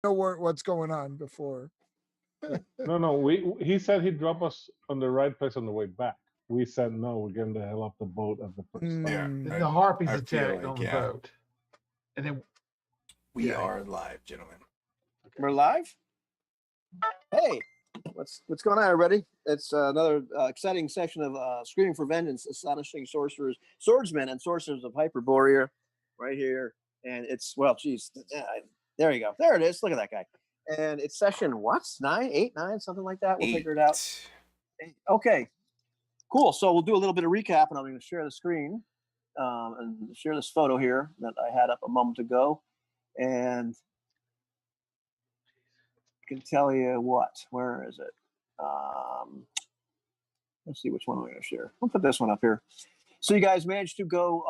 know what's going on before. No. He said he'd drop us on the right place on the way back. We said no. We're getting the hell off the boat at the first stop. Yeah, Mm. The harpies I feel attacked like, on the yeah. boat, and then We Yeah. are live, gentlemen. We're live. Hey, what's going on, everybody? It's another exciting session of Screaming for Vengeance, Astonishing Sorcerers, Swordsmen, and Sorcerers of Hyperborea, right here. And it's geez, there you go, there it is. Look at that guy. And it's session what? 9, 8, 9, something like that. We'll figure it out. Okay, cool. So we'll do a little bit of recap, and I'm going to share the screen and share this photo here that I had up a moment ago, and can tell you what. Where is it? Let's see which one I'm going to share. I'll put this one up here. So you guys managed to go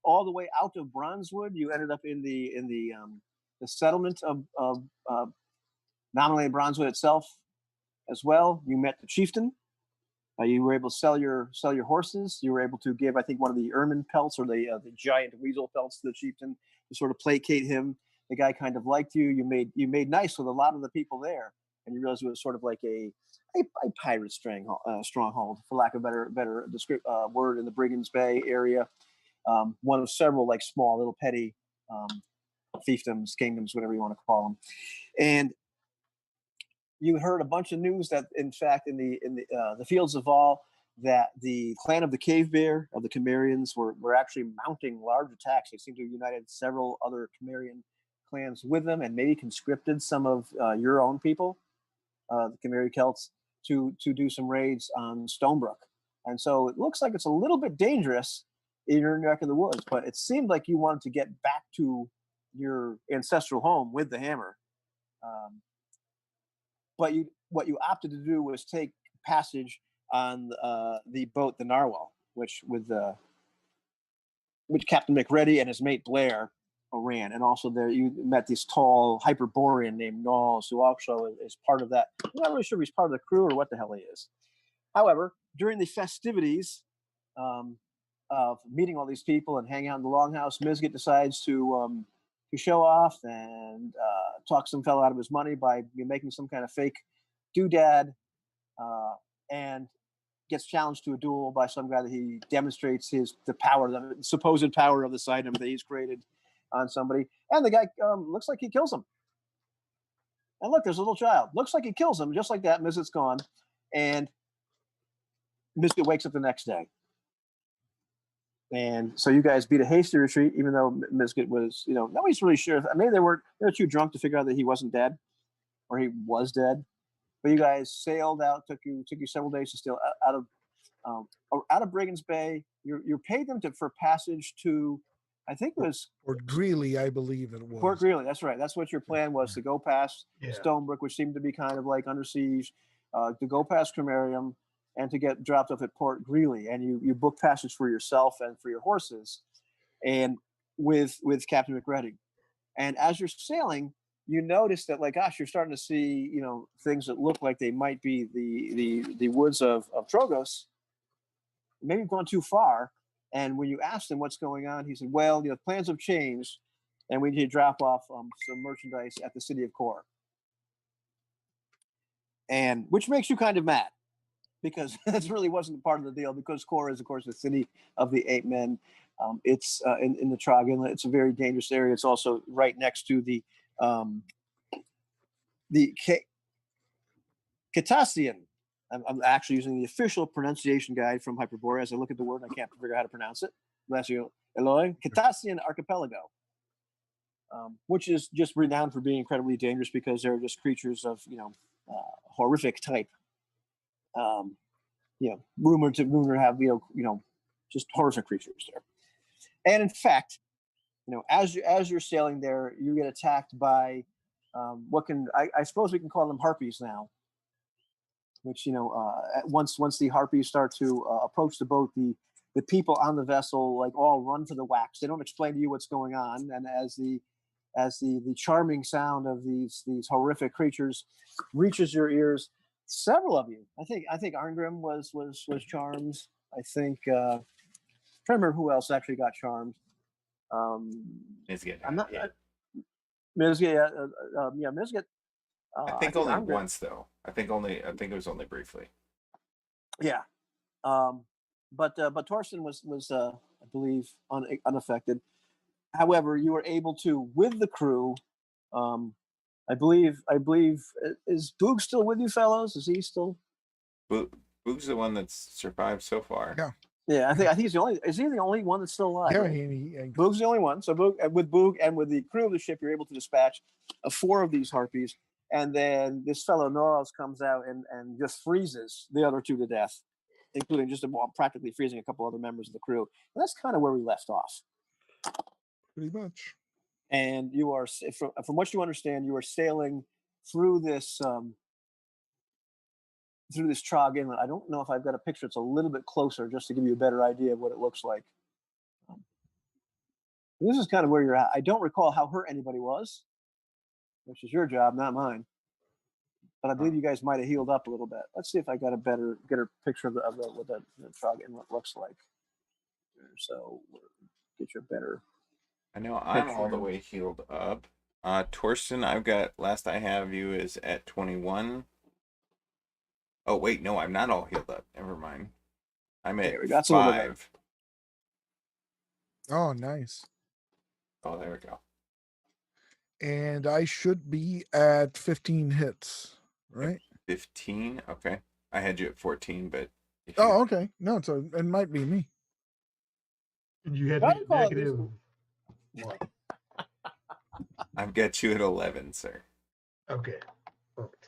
all the way out of Bronzewood. You ended up in the settlement of nominally Bronzewood itself as well. You met the chieftain. You were able to sell your horses. You were able to give, I think, one of the ermine pelts or the giant weasel pelts to the chieftain to sort of placate him. The guy kind of liked you. You made nice with a lot of the people there, and you realized it was sort of like a pirate stronghold, for lack of a better word, in the Brigands Bay area. One of several like small little petty fiefdoms, kingdoms, whatever you want to call them, and you heard a bunch of news that, in fact, in the fields of Vol, that the clan of the Cave Bear of the Cimmerians were actually mounting large attacks. They seem to have united several other Cimmerian clans with them, and maybe conscripted some of your own people, the Cimmeri Celts, to do some raids on Stonebrook. And so it looks like it's a little bit dangerous in your neck of the woods, but it seemed like you wanted to get back to your ancestral home with the hammer. But what you opted to do was take passage on the boat, the Narwhal, which Captain McReady and his mate Blair ran, and also there you met this tall Hyperborean named Knowles, who also is part of that. I'm not really sure if he's part of the crew or what the hell he is. However, during the festivities of meeting all these people and hanging out in the Longhouse, Mizgit decides to show off and talk some fellow out of his money by making some kind of fake doodad, and gets challenged to a duel by some guy that he demonstrates the supposed power of this item that he's created on somebody, and the guy looks like he kills him. And look, there's a little child. Looks like he kills him, just like that. Mizgit's gone, and Mizgit wakes up the next day. And so you guys beat a hasty retreat, even though Mizgit was, nobody's really sure. Maybe they were too drunk to figure out that he wasn't dead, or he was dead. But you guys sailed out. Took you several days to sail out of Brigands Bay. You paid them for passage to, I think it was Port Greeley, I believe it was. Port Greeley. That's right. That's what your plan was, to go past Stonebrook, which seemed to be kind of like under siege, to go past Cremarium, and to get dropped off at Port Greeley. And you booked passage for yourself and for your horses, and with Captain McReady. And as you're sailing, you notice that, like, gosh, you're starting to see, things that look like they might be the woods of Trogos. Maybe you've gone too far. And when you asked him what's going on, he said, well, plans have changed, and we need to drop off some merchandise at the city of Kor. And which makes you kind of mad, because this really wasn't part of the deal, because Kor is, of course, the city of the Ape Men. It's in the Trog Inlet. It's a very dangerous area. It's also right next to the Cetacean. I'm actually using the official pronunciation guide from Hyperborea. As I look at the word, I can't figure out how to pronounce it. Bless you, Eloy. Cetacean Archipelago, which is just renowned for being incredibly dangerous, because they're just creatures of horrific type. Rumored to have just horrific creatures there. And in fact, as you're sailing there, you get attacked by I suppose we can call them harpies now. Which once the harpies start to approach the boat, the people on the vessel all run for the wax. They don't explain to you what's going on, and as the charming sound of these horrific creatures reaches your ears, several of you, I think Arngrim was charmed. I think trying to remember who else actually got charmed. I'm not. Mizga, yeah, Mizga. I think only I'm good. once though. I think it was only briefly. Yeah, but Torsten was I believe unaffected. However, you were able to with the crew. I believe is Boog still with you, fellows? Is he still? Boog's the one that's survived so far. Yeah. Yeah, I think he's the only. Is he the only one that's still alive? Yeah, right? Boog's the only one. So with Boog and with the crew of the ship, you're able to dispatch 4 of these harpies, and then this fellow Noros comes out and just freezes the other 2 to death, including just practically freezing a couple other members of the crew. And that's kind of where we left off. pretty much. And you are, from what you understand, you are sailing through this Trog Inlet. I don't know if I've got a picture. It's a little bit closer just to give you a better idea of what it looks like. This is kind of where you're at. I don't recall how hurt anybody was, which is your job, not mine. But I believe you guys might have healed up a little bit. Let's see if I got a better picture of what the Trog Inlet looks like. So get your better. I know I'm all the way healed up. Torsten, I've got, last I have you is at 21. Oh, wait, no, I'm not all healed up. Never mind. I'm at 5. Oh, nice. Oh, there we go. And I should be at 15 hits, right? 15? Okay. I had you at 14, but... Oh, okay. No, so it might be me. And you had me at negative. I've got you at 11, sir. Okay. Perfect.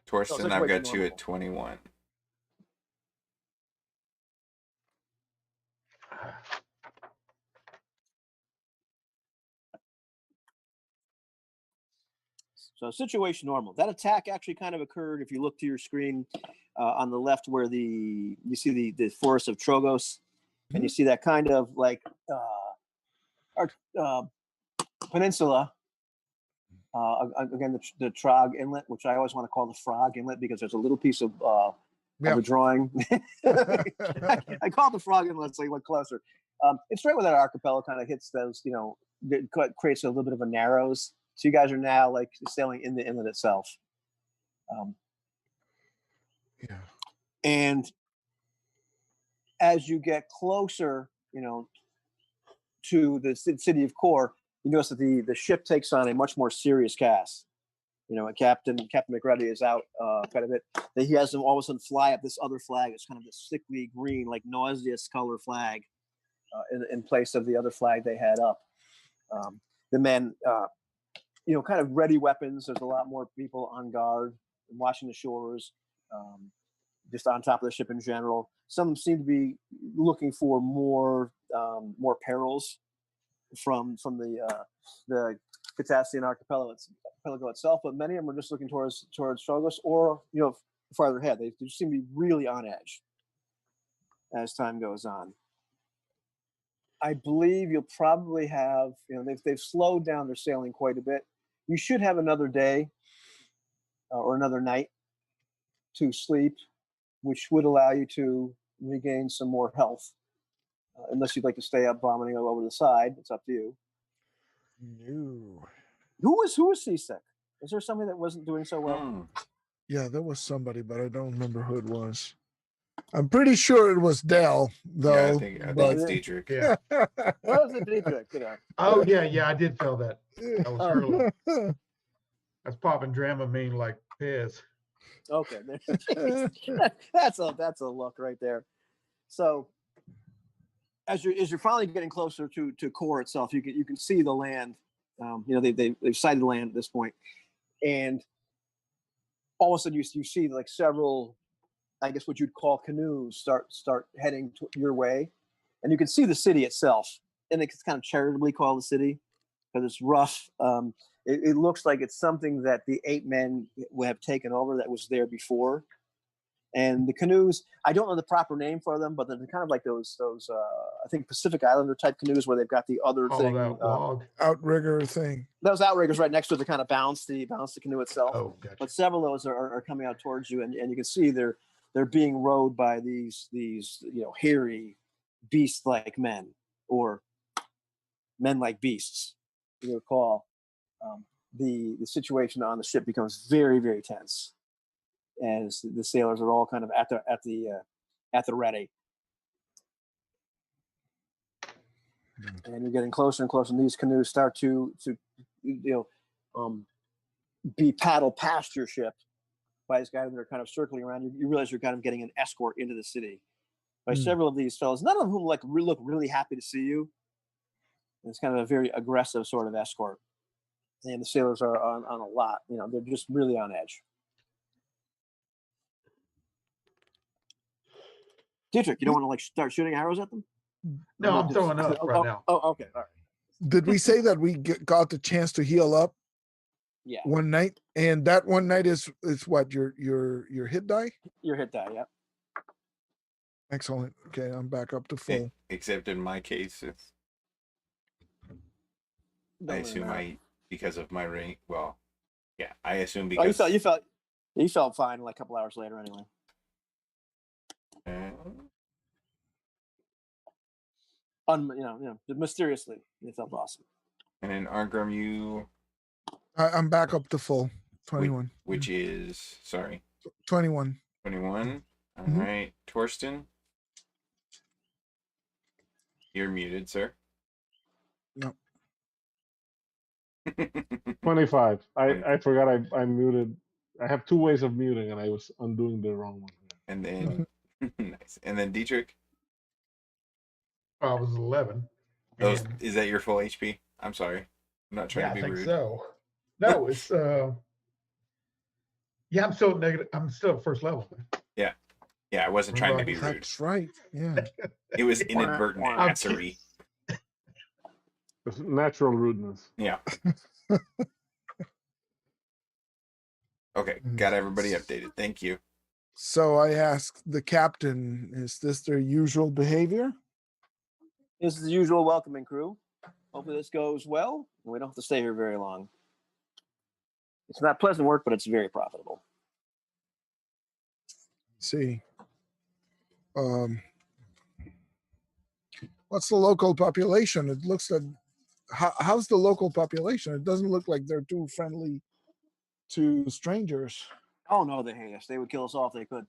Torsten, I've got you at 21. So situation normal. That attack actually kind of occurred if you look to your screen on the left where you see the forest of Trogos, and you see that kind of like peninsula. Again, the Trog Inlet, which I always want to call the Frog Inlet because there's a little piece of a drawing. I call it the Frog Inlet so you look closer. It's right where that archipelago kind of hits those, it creates a little bit of a narrows. So you guys are now like sailing in the inlet itself. Yeah. And as you get closer, to the city of Kor, you notice that the ship takes on a much more serious cast. Captain McReady is out quite a bit. He has them all of a sudden fly up this other flag. It's kind of this sickly green, like nauseous color flag in place of the other flag they had up. The men, kind of ready weapons. There's a lot more people on guard and watching the shores, just on top of the ship in general. Some seem to be looking for more perils from the Catastian archipelago itself, but many of them are just looking towards Trogos or farther ahead. They just seem to be really on edge as time goes on. I believe you'll probably have they've slowed down their sailing quite a bit. You should have another day or another night to sleep, which would allow you to regain some more health. Unless you'd like to stay up vomiting all over the side, it's up to you. No. Who was seasick? Was there somebody that wasn't doing so well? Yeah, there was somebody, but I don't remember who it was. I'm pretty sure it was Dell, though. Yeah, I think it's Diedrich. Yeah. Was it Diedrich? Oh yeah, I did feel that. That was early. That's popping Dramamine like Pez. Okay, that's a look right there. So as you're finally getting closer to Kor itself, you can see the land. They've sighted land at this point, and all of a sudden you see like several, I guess what you'd call canoes start heading your way, and you can see the city itself, and it's kind of charitably called the city because it's rough. It looks like it's something that the 8 men would have taken over that was there before. And the canoes, I don't know the proper name for them, but they're kind of like those I think Pacific Islander type canoes where they've got the other thing, outrigger thing. Those outriggers right next to it to kind of bounce the canoe itself. Oh, gotcha. But several of those are coming out towards you, and you can see they're being rowed by these hairy beast-like men or men like beasts. you recall, the situation on the ship becomes very, very tense as the sailors are all kind of at the ready. And you're getting closer and closer, and these canoes start to be paddled past your ship by these guys that are kind of circling around. You realize you're kind of getting an escort into the city by several of these fellows, none of whom look really happy to see you. And it's kind of a very aggressive sort of escort. And the sailors are on a lot, they're just really on edge. Dietrich, you don't want to start shooting arrows at them? No, I'm throwing up right now. Oh, okay. All right. Did we say that we got the chance to heal up Yeah. one night? And that one night is what, your hit die? Your hit die, yeah. Excellent. Okay, I'm back up to full. Except in my case, it's, I assume because of my rank. Well, yeah, I assume because you felt fine like a couple hours later anyway. Mysteriously, you felt awesome. And then Arngrim, you. I'm back up to full. 21. Which is 21. 21. All Mhm. right, Torsten. You're muted, sir. No. 25. I forgot I muted. I have 2 ways of muting, and I was undoing the wrong one. And then nice. And then Dietrich. I was 11. Is that your full HP? I'm sorry. I'm not trying Yeah, to be I think rude. so. No, it's yeah, I'm still negative. I'm still at first level. Yeah, I wasn't trying to be rude. That's right. Yeah. It was inadvertent I'm assery. It's natural rudeness. Yeah. Okay, got everybody updated. Thank you. So I asked the captain, is this their usual behavior? This is the usual welcoming crew. Hopefully this goes well, and we don't have to stay here very long. It's not pleasant work, but it's very profitable. See. What's the local population? It looks like, how's the local population? It doesn't look like they're too friendly to strangers. Oh no, they hate us. They would kill us all if they could.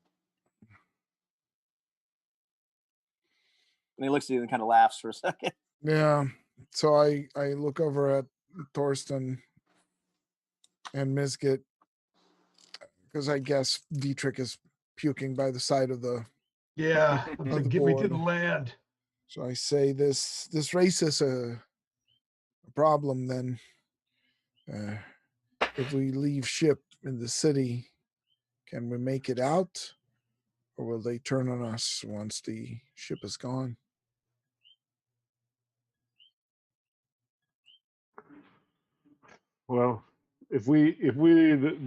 And he looks at you and kind of laughs for a second. Yeah. So I look over at Torsten and Misgit, because I guess Dietrich is puking by the side of the. Yeah, I'm saying, get me to the board. land. So I say this race is a problem. Then, if we leave ship in the city, can we make it out, or will they turn on us once the ship is gone? Well, if we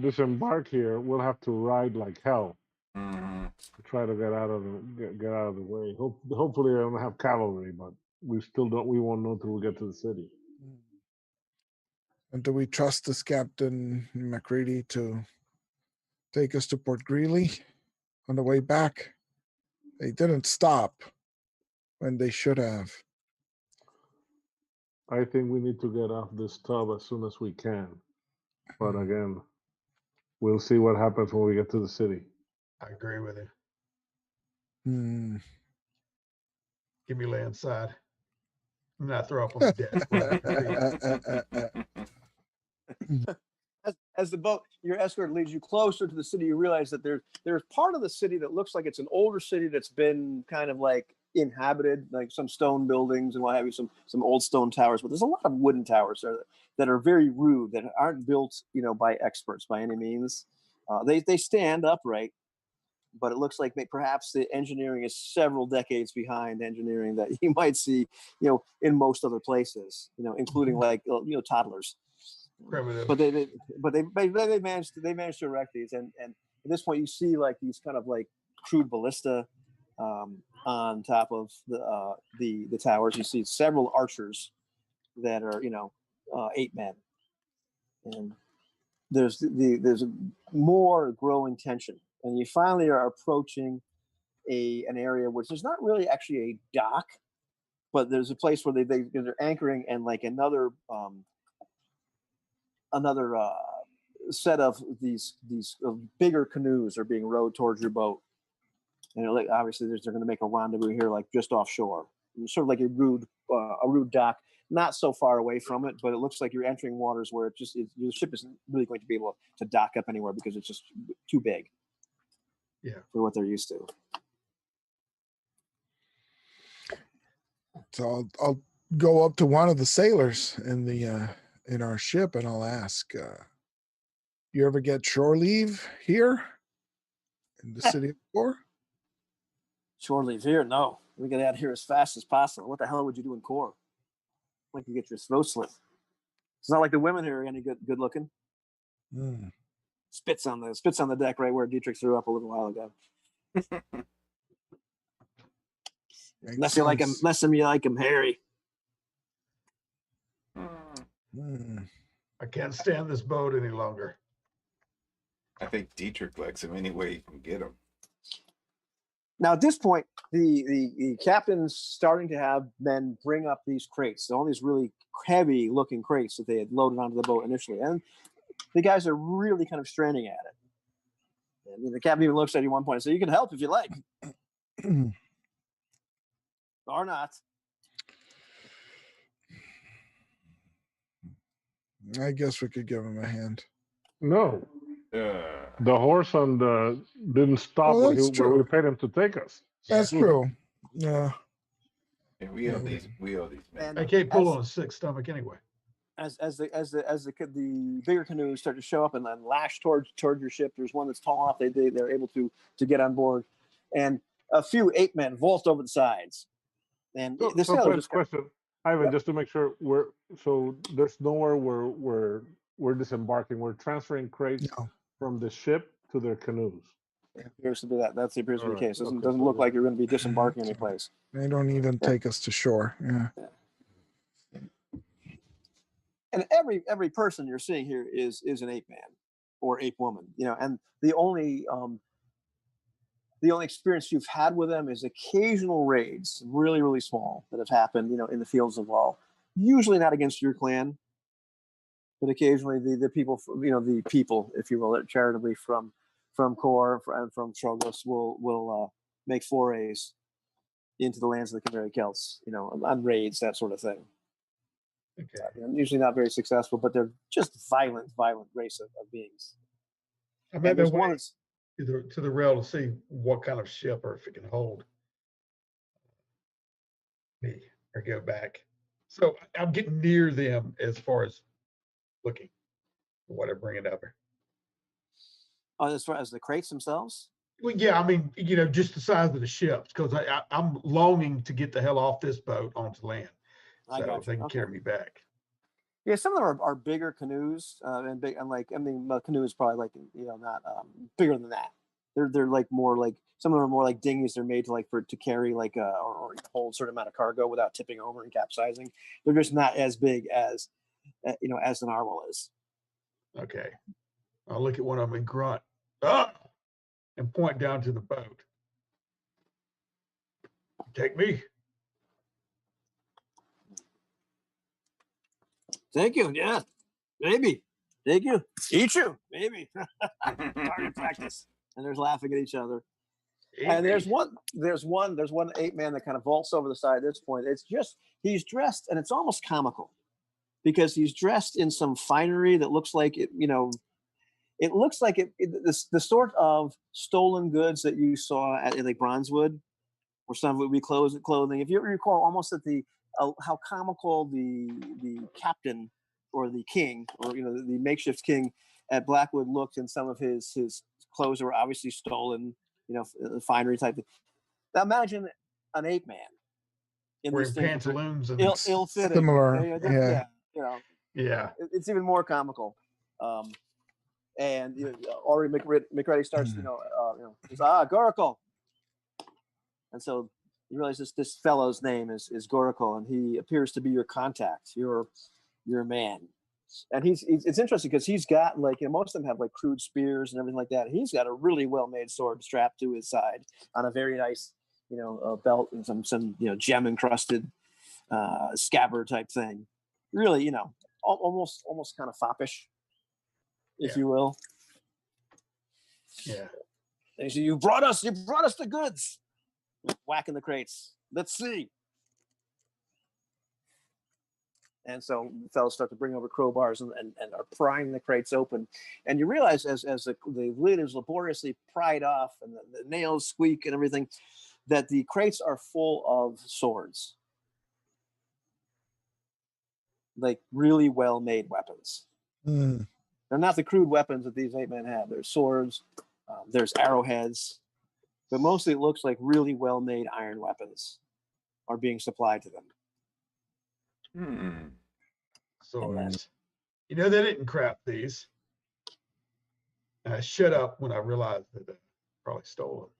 disembark here, we'll have to ride like hell to try to get out of the way. Hopefully, I don't have cavalry, but we won't know till we get to the city. And do we trust this Captain McCready to take us to Port Greeley on the way back? They didn't stop when they should have. I think we need to get off this tub as soon as we can. But again, we'll see what happens when we get to the city. I agree with you. Hmm. Give me land side. I'm not throw up on the deck. As the boat, your escort leads you closer to the city, you realize that there's part of the city that looks like it's an older city that's been kind of like inhabited, like some stone buildings and what have you, some old stone towers. But there's a lot of wooden towers that are very rude, that aren't built, by experts by any means. They stand upright, but it looks like perhaps the engineering is several decades behind engineering that you might see, in most other places, including like toddlers. Primitive. But they managed to erect these, and at this point you see like these kind of like crude ballista on top of the towers. You see several archers that are 8 men, and there's more growing tension, and you finally are approaching an area which is not really actually a dock, but there's a place where they're anchoring, and like another another set of these bigger canoes are being rowed towards your boat, and obviously they're going to make a rendezvous here, like just offshore, sort of like a rude dock, not so far away from it, but it looks like you're entering waters where the ship isn't really going to be able to dock up anywhere because it's just too big. Yeah, for what they're used to. So I'll go up to one of the sailors in the in our ship and I'll ask, you ever get shore leave here in the city of Core? Shore leave here? No. We get out of here as fast as possible. What the hell would you do in Core? Like you get your throat slit. It's not like the women here are any good looking. Mm. Spits on the deck right where Dietrich threw up a little while ago. Unless you like him hairy. Mm. I can't stand this boat any longer. I think Dietrich likes him any way you can get him. Now, at this point, the captain's starting to have men bring up these crates, all these really heavy-looking crates that they had loaded onto the boat initially, and the guys are really kind of straining at it. And the captain even looks at you at one point and says, "You can help if you like, or not." I guess we could give him a hand. No, the horse didn't stop Oh, where that's where true. we paid him to take us. That's true. Yeah. Yeah, we owe these men. And I can't pull on a sick stomach anyway. as the bigger canoes start to show up and then lash toward your ship, there's one that's tall enough they're able to get on board, and a few 8 men vault over the sides. And the sailor just question, Ivan, Yep. just to make sure there's nowhere where we're disembarking. We're transferring crates No. from the ship to their canoes. appears to be that. That appears to be the Alright, case. Doesn't okay, doesn't so look like then- you're going to be disembarking any place. They don't even take us to shore. Yeah. And every person you're seeing here is an ape man or ape woman, and the only experience you've had with them is occasional raids, really, really small, that have happened, in the fields of Wall. Usually not against your clan, but occasionally the people, the people, if you will, charitably from Kor and from Troglos will make forays into the lands of the Canary Celts, on raids, that sort of thing. Okay. Usually not very successful, but they're just violent race of beings. I And made my there's way one that's to the rail to see what kind of ship or if it can hold me or go back. So I'm getting near them as far as looking for what I bring it up. as far as the crates themselves. Well, yeah, I mean, just the size of the ships, because I'm longing to get the hell off this boat onto land, I so got they you. can Okay. carry me back. Yeah, some of them are bigger canoes, and big, and the canoe is probably not bigger than that. They're like more like, some of them are more like dinghies. They're made to carry or hold a certain amount of cargo without tipping over and capsizing. They're just not as big as as the narwhal is. Okay, I'll look at one of them and grunt, "Ah!" and point down to the boat. Take me. Thank you. Yeah, maybe. Thank you. Eat you. Maybe. Target practice. And they're laughing at each other. And there's one 8 man that kind of vaults over the side at this point. It's just, he's dressed, and it's almost comical because he's dressed in some finery that looks like it, it looks like the sort of stolen goods that you saw at like Bronzewood, or some would be clothing. If you recall, almost at how comical the captain or the king, or the makeshift king at Blackwood looked, in some of his clothes that were obviously stolen, finery type thing. Now imagine an ape man in Wearing these things, pantaloons and ill-fitting. Similar, Yeah, yeah. it's even more comical. And Ori McReady starts, says, Goracle. And so you realize this fellow's name is Goracle, and he appears to be your contact, your man. And it's interesting because he's got most of them have crude spears and everything like that. He's got a really well-made sword strapped to his side on a very nice, belt and some gem encrusted scabbard type thing. Really, almost kind of foppish. if Yeah. you will. Yeah. And so you brought us the goods. Whacking the crates. Let's see. And so fellas start to bring over crowbars and are prying the crates open. And you realize as the lid is laboriously pried off and the nails squeak and everything, that the crates are full of swords. Like really well-made weapons. Mm. They're not the crude weapons that these 8 men have. There's swords, there's arrowheads, but mostly it looks like really well-made iron weapons are being supplied to them. Hmm. Swords. You know, they didn't craft these. And I shut up when I realized that they probably stole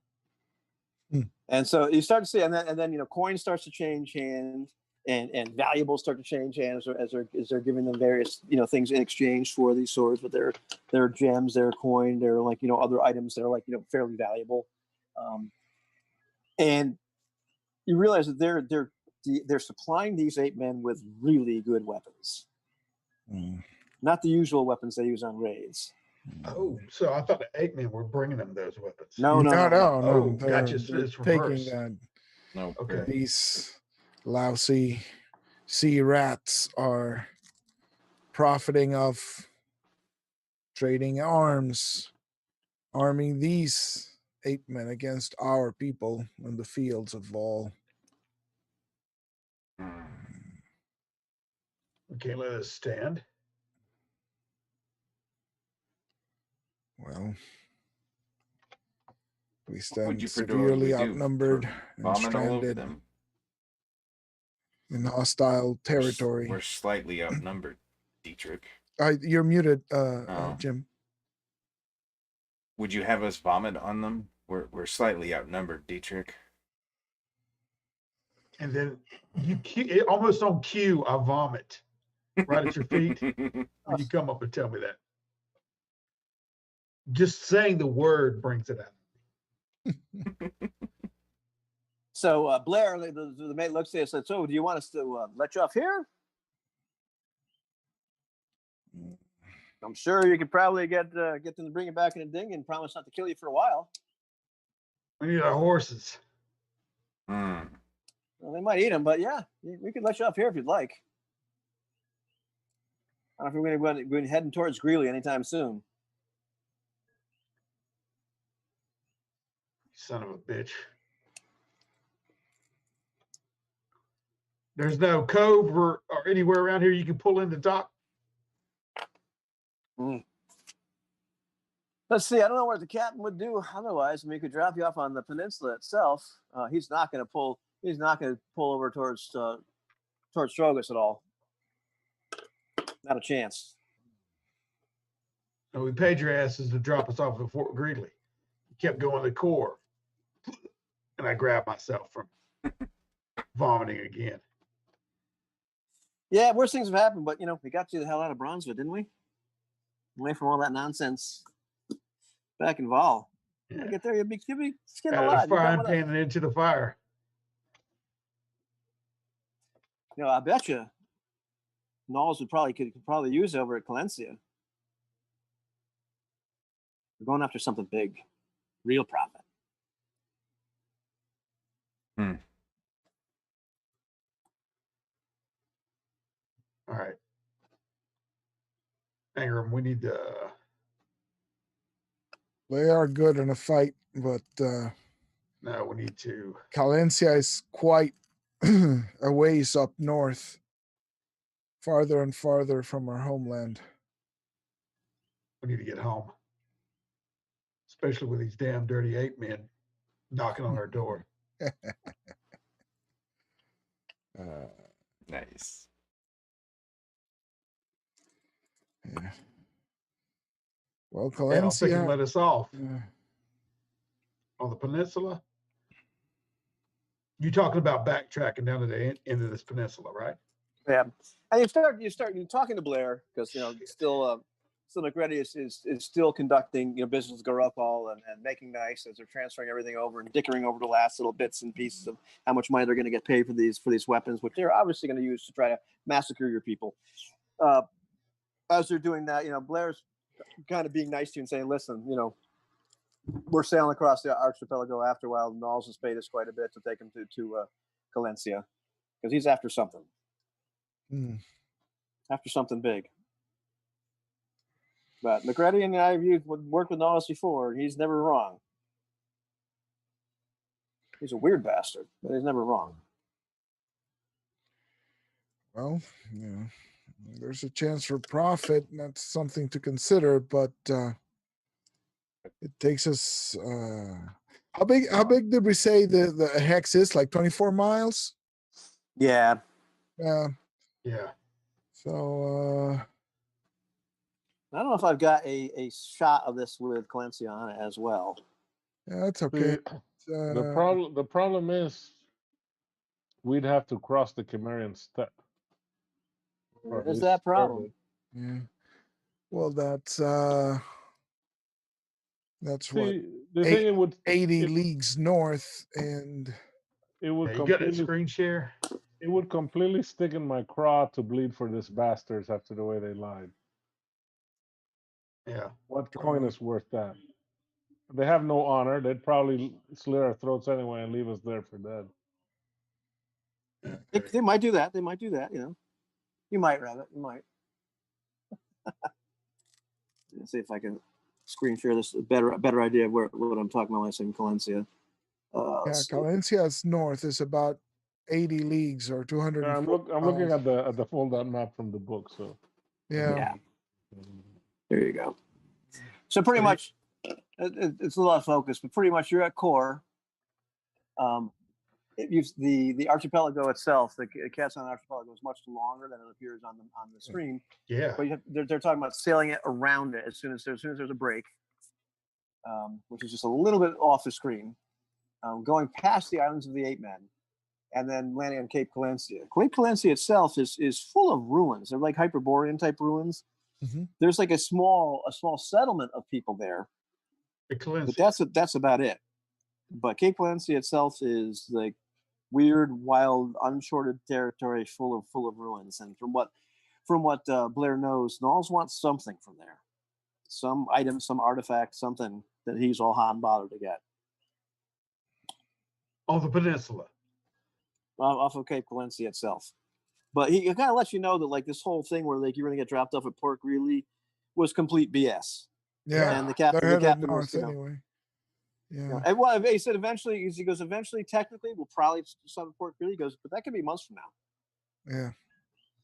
them. And so you start to see, and then coin starts to change hands, and valuables start to change hands as they're giving them various things in exchange for these swords. But they're gems, they're coin, they're like other items that are like fairly valuable, and you realize that they're supplying these 8 men with really good weapons, not the usual weapons they use on raids. Oh, so I thought the 8 men were bringing them those weapons. No. Oh, They're, gotcha. So they're it's taking reverse. that. No. Okay. These lousy sea rats are profiting off trading arms, arming these 8 men against our people in the fields of Vol. We can't let it stand. Well, we What would stand you severely do? outnumbered and Vomit all over stranded them. in hostile territory. We're slightly outnumbered, Dietrich. You're muted, Oh. Jim. Would you have us vomit on them? We're slightly outnumbered, Dietrich. And then almost on cue, I vomit right at your feet when you come up and tell me that. Just saying the word brings it out. So Blair, the mate looks at you and said, "So, do you want us to let you off here? I'm sure you could probably get them to bring you back in a dinghy and promise not to kill you for a while. We need our horses." Hmm. Well, they might eat them, but yeah, we could let you off here if you'd like. I don't know if we're going to be heading towards Greeley anytime soon. Son of a bitch. There's no cove or anywhere around here you can pull in the dock. Let's see. I don't know what the captain would do otherwise. I mean, he could drop you off on the peninsula itself. He's not going to pull over towards Strogus at all. Not a chance. And we paid your asses to drop us off at Fort Greeley. You kept going to the core. And I grabbed myself from vomiting again. Yeah, worse things have happened, but we got you the hell out of Bronzewood, didn't we? Away from all that nonsense back in Vol. Yeah. Get there, you'll be skin Out of alive. the frying pan and into the fire. I bet you Knowles could probably use over at Calencia. We're going after something big, real profit. All right. Ingram, we need to. They are good in a fight, but No, we need to. Calencia is quite a ways up north, farther and farther from our homeland. We need to get home. Especially with these damn dirty 8 men knocking on our door. Nice. Yeah. Well, And I'll think and Calencia let us off on the peninsula. You talking about backtracking down to the end of this peninsula, right? Yeah, and you start talking to Blair because still McReady is still conducting business with Garopal and making nice as they're transferring everything over and dickering over the last little bits and pieces of how much money they're going to get paid for these weapons, which they're obviously going to use to try to massacre your people. As they're doing that, Blair's kind of being nice to you and saying, listen, we're sailing across the archipelago. After a while, Knowles has paid us quite a bit to take him to Calencia, because he's after something. After something big. But McGrady and I have worked with Knowles before, and he's never wrong. He's a weird bastard, but he's never wrong. Well, there's a chance for profit, and that's something to consider, but it takes us how big did we say the hex is? Like 24 miles? Yeah. Yeah. Yeah. So I don't know if I've got a shot of this with Calencia on it as well. yeah, that's okay. The problem is we'd have to cross the Cimmerian steppe. There's that problem. Yeah. Well, that's what the thing it would 80 leagues north, and it would You got that completely screen share? it would completely stick in my craw to bleed for these bastards after the way they lied. Yeah. What coin is worth that? They have no honor. They'd probably slit our throats anyway and leave us there for dead. They might do that. They might do that. You might, Rabbit. You might. Let's see if I can screen share this. A better idea of what I'm talking about when I say Calencia. Calencia's north is about 80 leagues or 200. I'm looking at the fold-out map from the book. So yeah. There you go. So pretty much, it's a lot of focus, but pretty much you're at core. The archipelago itself, the Catsan archipelago, is much longer than it appears on the screen. Yeah. But they're talking about sailing it around it as soon as there's a break, which is just a little bit off the screen, going past the islands of the Eight Men, and then landing on Cape Calencia. Cape Calencia itself is full of ruins. They're like Hyperborean type ruins. Mm-hmm. There's like a small settlement of people there, but that's about it. But Cape Calencia itself is like weird, wild, uncharted territory full of ruins. And from what Blair knows, Knowles wants something from there, some item, some artifact, something that he's all hot and bothered to get on the peninsula, off of Cape Calencia itself. But he kind of lets you know that like this whole thing where like you're going to get dropped off at Port Greeley was complete BS. Yeah, and the captain was anyway. Yeah. And well, he said eventually, he goes, eventually, technically, we'll probably stop at Port Greeley. He goes, but that could be months from now. Yeah.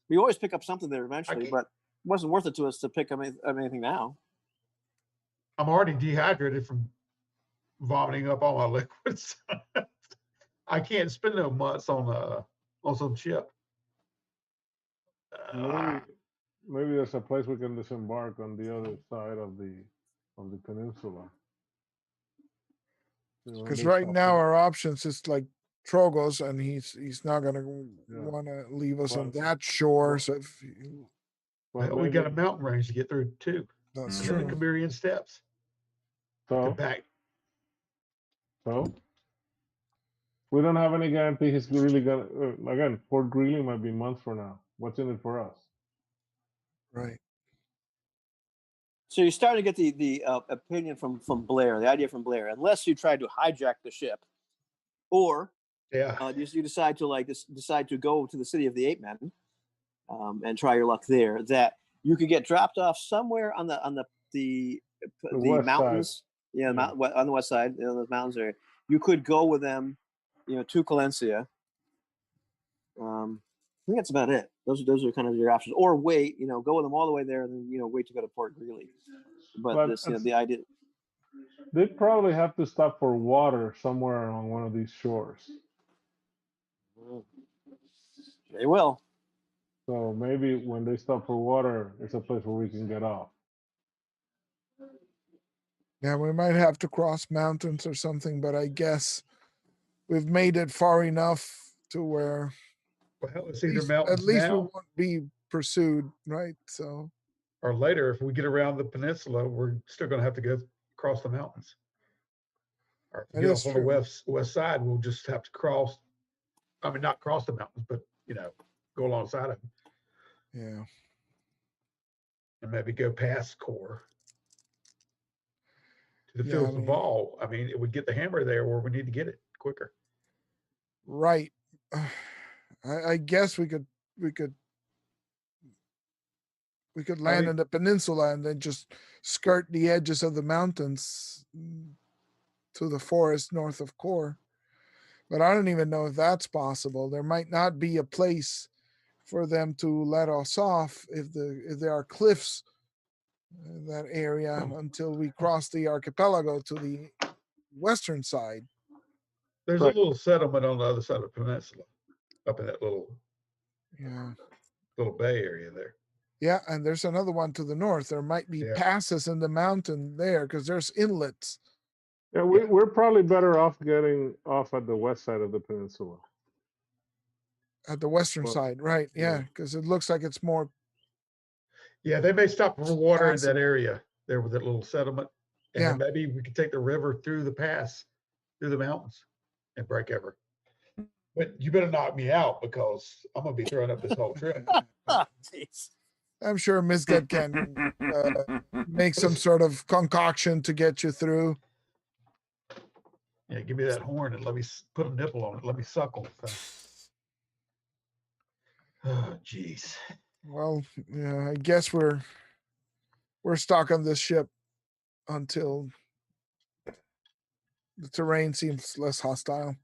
We always pick up something there eventually, but it wasn't worth it to us to pick up anything now. I'm already dehydrated from vomiting up all my liquids. I can't spend no months on some ship. Maybe there's a place we can disembark on the other side of the peninsula. Because right now our options is like Trogos, and he's not going to want to leave us on that shore. So if we got a mountain range to get through too. That's true. The Cimmerian steppes. So we don't have any guarantee he's really gonna. Again, Port Greeley might be months from now. What's in it for us? Right. So you're starting to get the opinion from Blair, the idea from Blair, unless you try to hijack the ship, or you decide to go to the city of the Eight Men, and try your luck there. That you could get dropped off somewhere on the mountains, on the west side, those mountains area. You could go with them, to Calencia. I think that's about it. Those are kind of your options. Or wait, go with them all the way there, and then wait to go to Port Greeley. But this, the idea. They'd probably have to stop for water somewhere on one of these shores. They will. So maybe when they stop for water, it's a place where we can get off. Yeah, we might have to cross mountains or something, but I guess we've made it far enough to where it's either mountains at least now, we won't be pursued, right? So, or later, if we get around the peninsula, we're still going to have to go across the mountains. Or if we get off on the west side, we'll just have to cross. I mean, not cross the mountains, but go alongside of them. Yeah. And maybe go past core. If it Yeah, fills I the mean- ball, I mean, it would get the hammer there where we need to get it quicker. right. I guess we could land mean- in the peninsula and then just skirt the edges of the mountains to the forest north of Core. But I don't even know if that's possible. There might not be a place for them to let us off if there are cliffs in that area until we cross the archipelago to the western side. There's Right. a little settlement on the other side of the peninsula, up in that little Yeah. bay area there. Yeah, and there's another one to the north. There might be Yeah. passes in the mountain there because there's inlets Yeah, we're probably better off getting off at the west side of the peninsula. at the western Well, side, right? yeah. Yeah, because it looks like it's more. Yeah, they may stop for water in that Passable. area there with that little settlement. And Yeah. then maybe we could take the river through the pass, through the mountains and break over. But you better knock me out because I'm going to be throwing up this whole trip. Jeez. I'm sure Misget can make some sort of concoction to get you through. Yeah, give me that horn and let me put a nipple on it. Let me suckle. Oh, jeez. Well, yeah, I guess we're stuck on this ship until the terrain seems less hostile.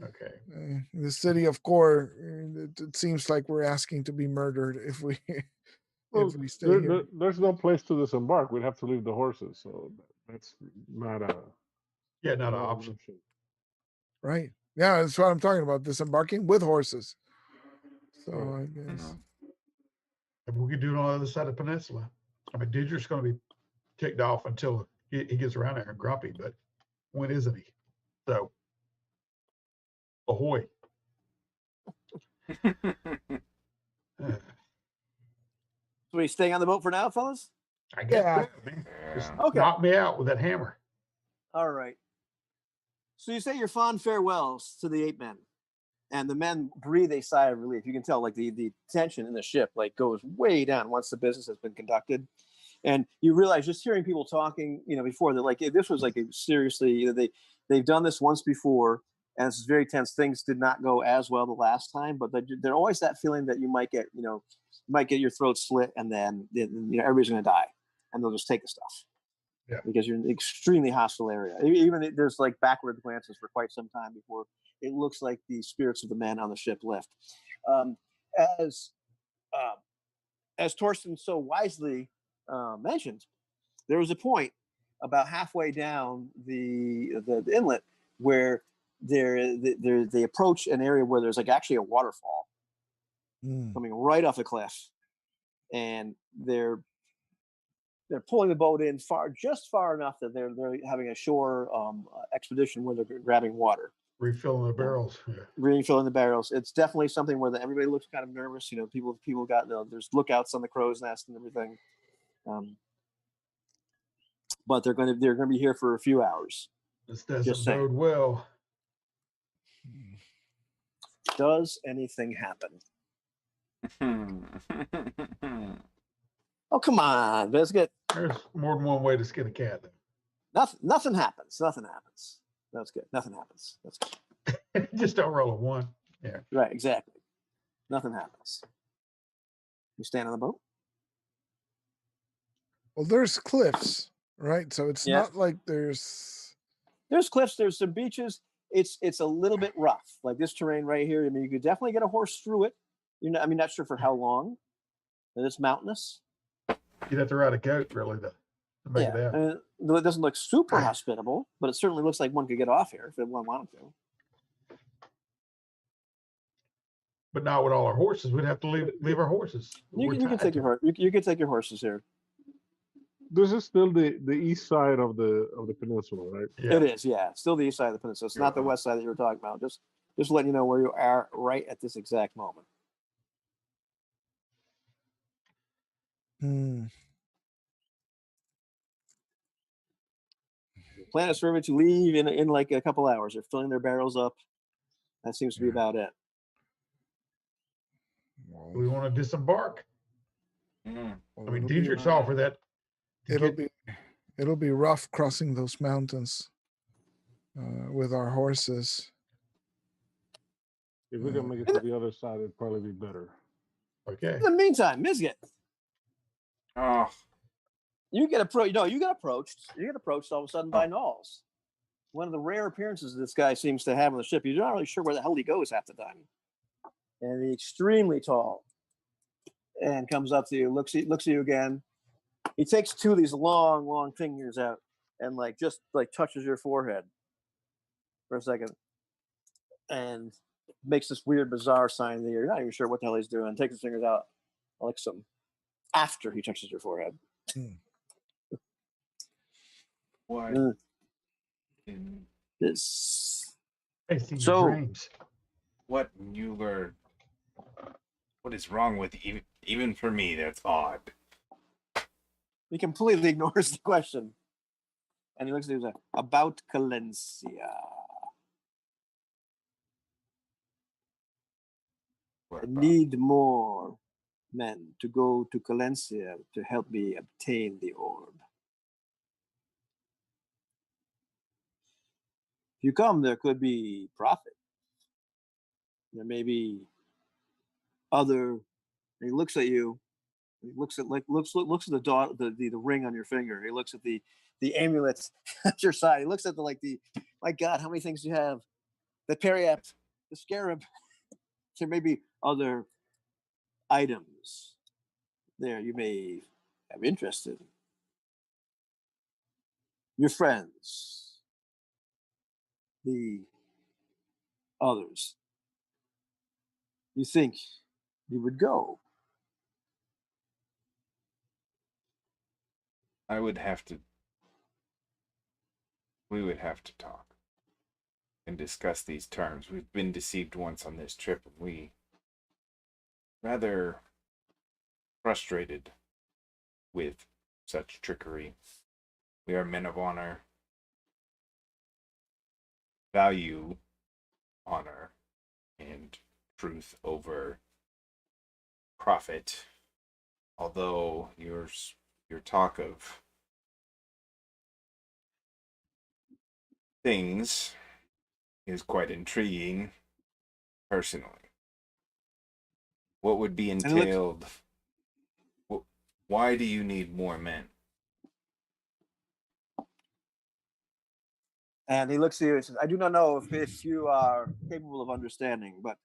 Okay. The city of Core, it seems like we're asking to be murdered if we Well, if we stay here. there's no place to disembark. We'd have to leave the horses, so that's not a Yeah, not an not an option. Right. Yeah, that's what I'm talking about. Disembarking with horses. So Right. I guess. Maybe we could do it on the other side of the peninsula. I mean, Dietrich's going to be ticked off until he gets around there and grumpy, but when isn't he? So, ahoy. So we staying on the boat for now, fellas? I guess Yeah. so, man. Just Okay. knock me out with that hammer. All right. So you say your fond farewells to the 8 men, and the men breathe a sigh of relief. You can tell, like the tension in the ship, like goes way down once the business has been conducted, and you realize just hearing people talking, before that, like this was like seriously, they've done this once before, and it's very tense. Things did not go as well the last time, but they're always that feeling that you might get, your throat slit, and then everybody's going to die, and they'll just take the stuff. Yeah. Because you're in an extremely hostile area. Even there's like backward glances for quite some time before it looks like the spirits of the men on the ship lift. As Torsten so wisely mentioned, there was a point about halfway down the inlet where they approach an area where there's like actually a waterfall coming right off a cliff, and they're pulling the boat in just far enough that they're having a shore expedition where they're grabbing water, Refilling the barrels. Yeah. refilling the barrels. It's definitely something where everybody looks kind of nervous. People got there's lookouts on the crow's nest and everything, but they're going to be here for a few hours. This doesn't bode well. Does anything happen? Oh, come on, Biscuit. There's more than one way to skin a cat, though. Nothing happens. Nothing happens. That's good. Nothing happens. That's good. Just don't roll a 1. Yeah. Right, exactly. Nothing happens. You stand on the boat? Well, there's cliffs, right? So it's not like there's cliffs, there's some beaches. It's a little bit rough, like this terrain right here. I mean, you could definitely get a horse through it. Not sure for how long. And it's mountainous. You'd have to ride a goat, really, to make it out. It doesn't look super hospitable, but it certainly looks like one could get off here if one wanted to. But not with all our horses. We'd have to leave our horses. You can take your horse. You can take your horses here. This is still the east side of the peninsula, right? Yeah. It is, yeah. Still the east side of the peninsula. It's not the west side that you were talking about. Just letting you know where you are right at this exact moment. The plan is for everybody to leave in like a couple hours. They're filling their barrels up. That seems to be about it. We want to disembark. I mean, Dietrich's offered that. It'll be It'll be rough crossing those mountains with our horses. If we can make it to the other side, it'd probably be better. Okay. In the meantime, Mizget, Oh, you get approached. No, you get approached. You get approached all of a sudden by Oh. Knowles. One of the rare appearances this guy seems to have on the ship. You're not really sure where the hell he goes half the time. And he's extremely tall. And comes up to you, looks at you again. He takes two of these long fingers out and just touches your forehead for a second, and makes this weird, bizarre sign that you're not even sure what the hell he's doing. Takes his fingers out, licks them after he touches your forehead. what? Mm. in- This. Tasting So- your dreams. What Mueller? What is wrong with even for me? That's odd. He completely ignores the question. And he looks at you and says, about Calencia. What I about- need more men to go to Calencia to help me obtain the orb. If you come, there could be profit. There may be other. He looks at you. He looks at looks at the ring on your finger. He looks at the amulet at your side. He looks at the my God, how many things do you have? The periapt, the scarab. There may be other items there you may have interest in. Your friends, the others. You think you would go? I would have to. We would have to talk and discuss these terms. We've been deceived once on this trip, and we rather frustrated with such trickery. We are men of honor, value honor and truth over profit. Although your talk of things is quite intriguing personally. What would be entailed? Why do you need more men? And he looks at you and says, I do not know if you are capable of understanding, but